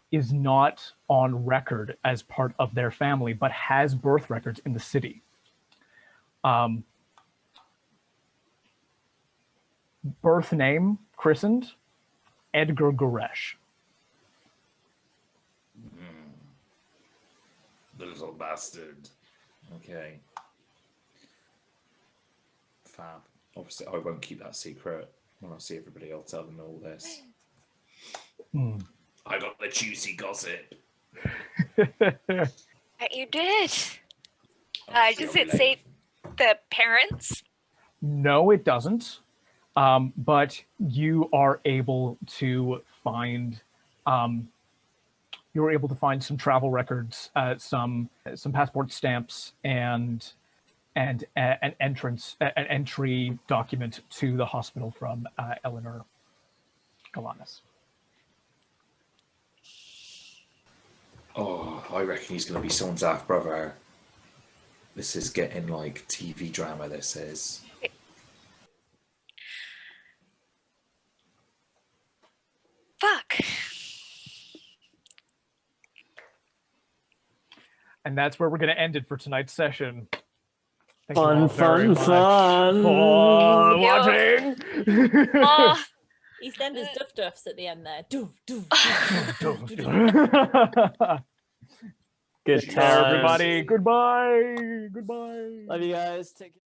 is not on record as part of their family, but has birth records in the city. Birth name, christened, Edgar Goresh. The little bastard. Okay. Fab. Obviously, I won't keep that secret. When I see everybody, I'll tell them all this. I got the juicy gossip. You did. Does it say the parents? No, it doesn't. But you are able to find some travel records, some passport stamps, and an entry document to the hospital from Eleanor Galanis. Oh, I reckon he's going to be someone's half brother. This is getting like TV drama. This is. Fuck. And that's where we're going to end it for tonight's session. Thank Fun, you all very fun, much fun. for watching. EastEnders duffs at the end there. Doof, doof, Good Take times. care, everybody. Goodbye. Goodbye. Love you guys. Take care.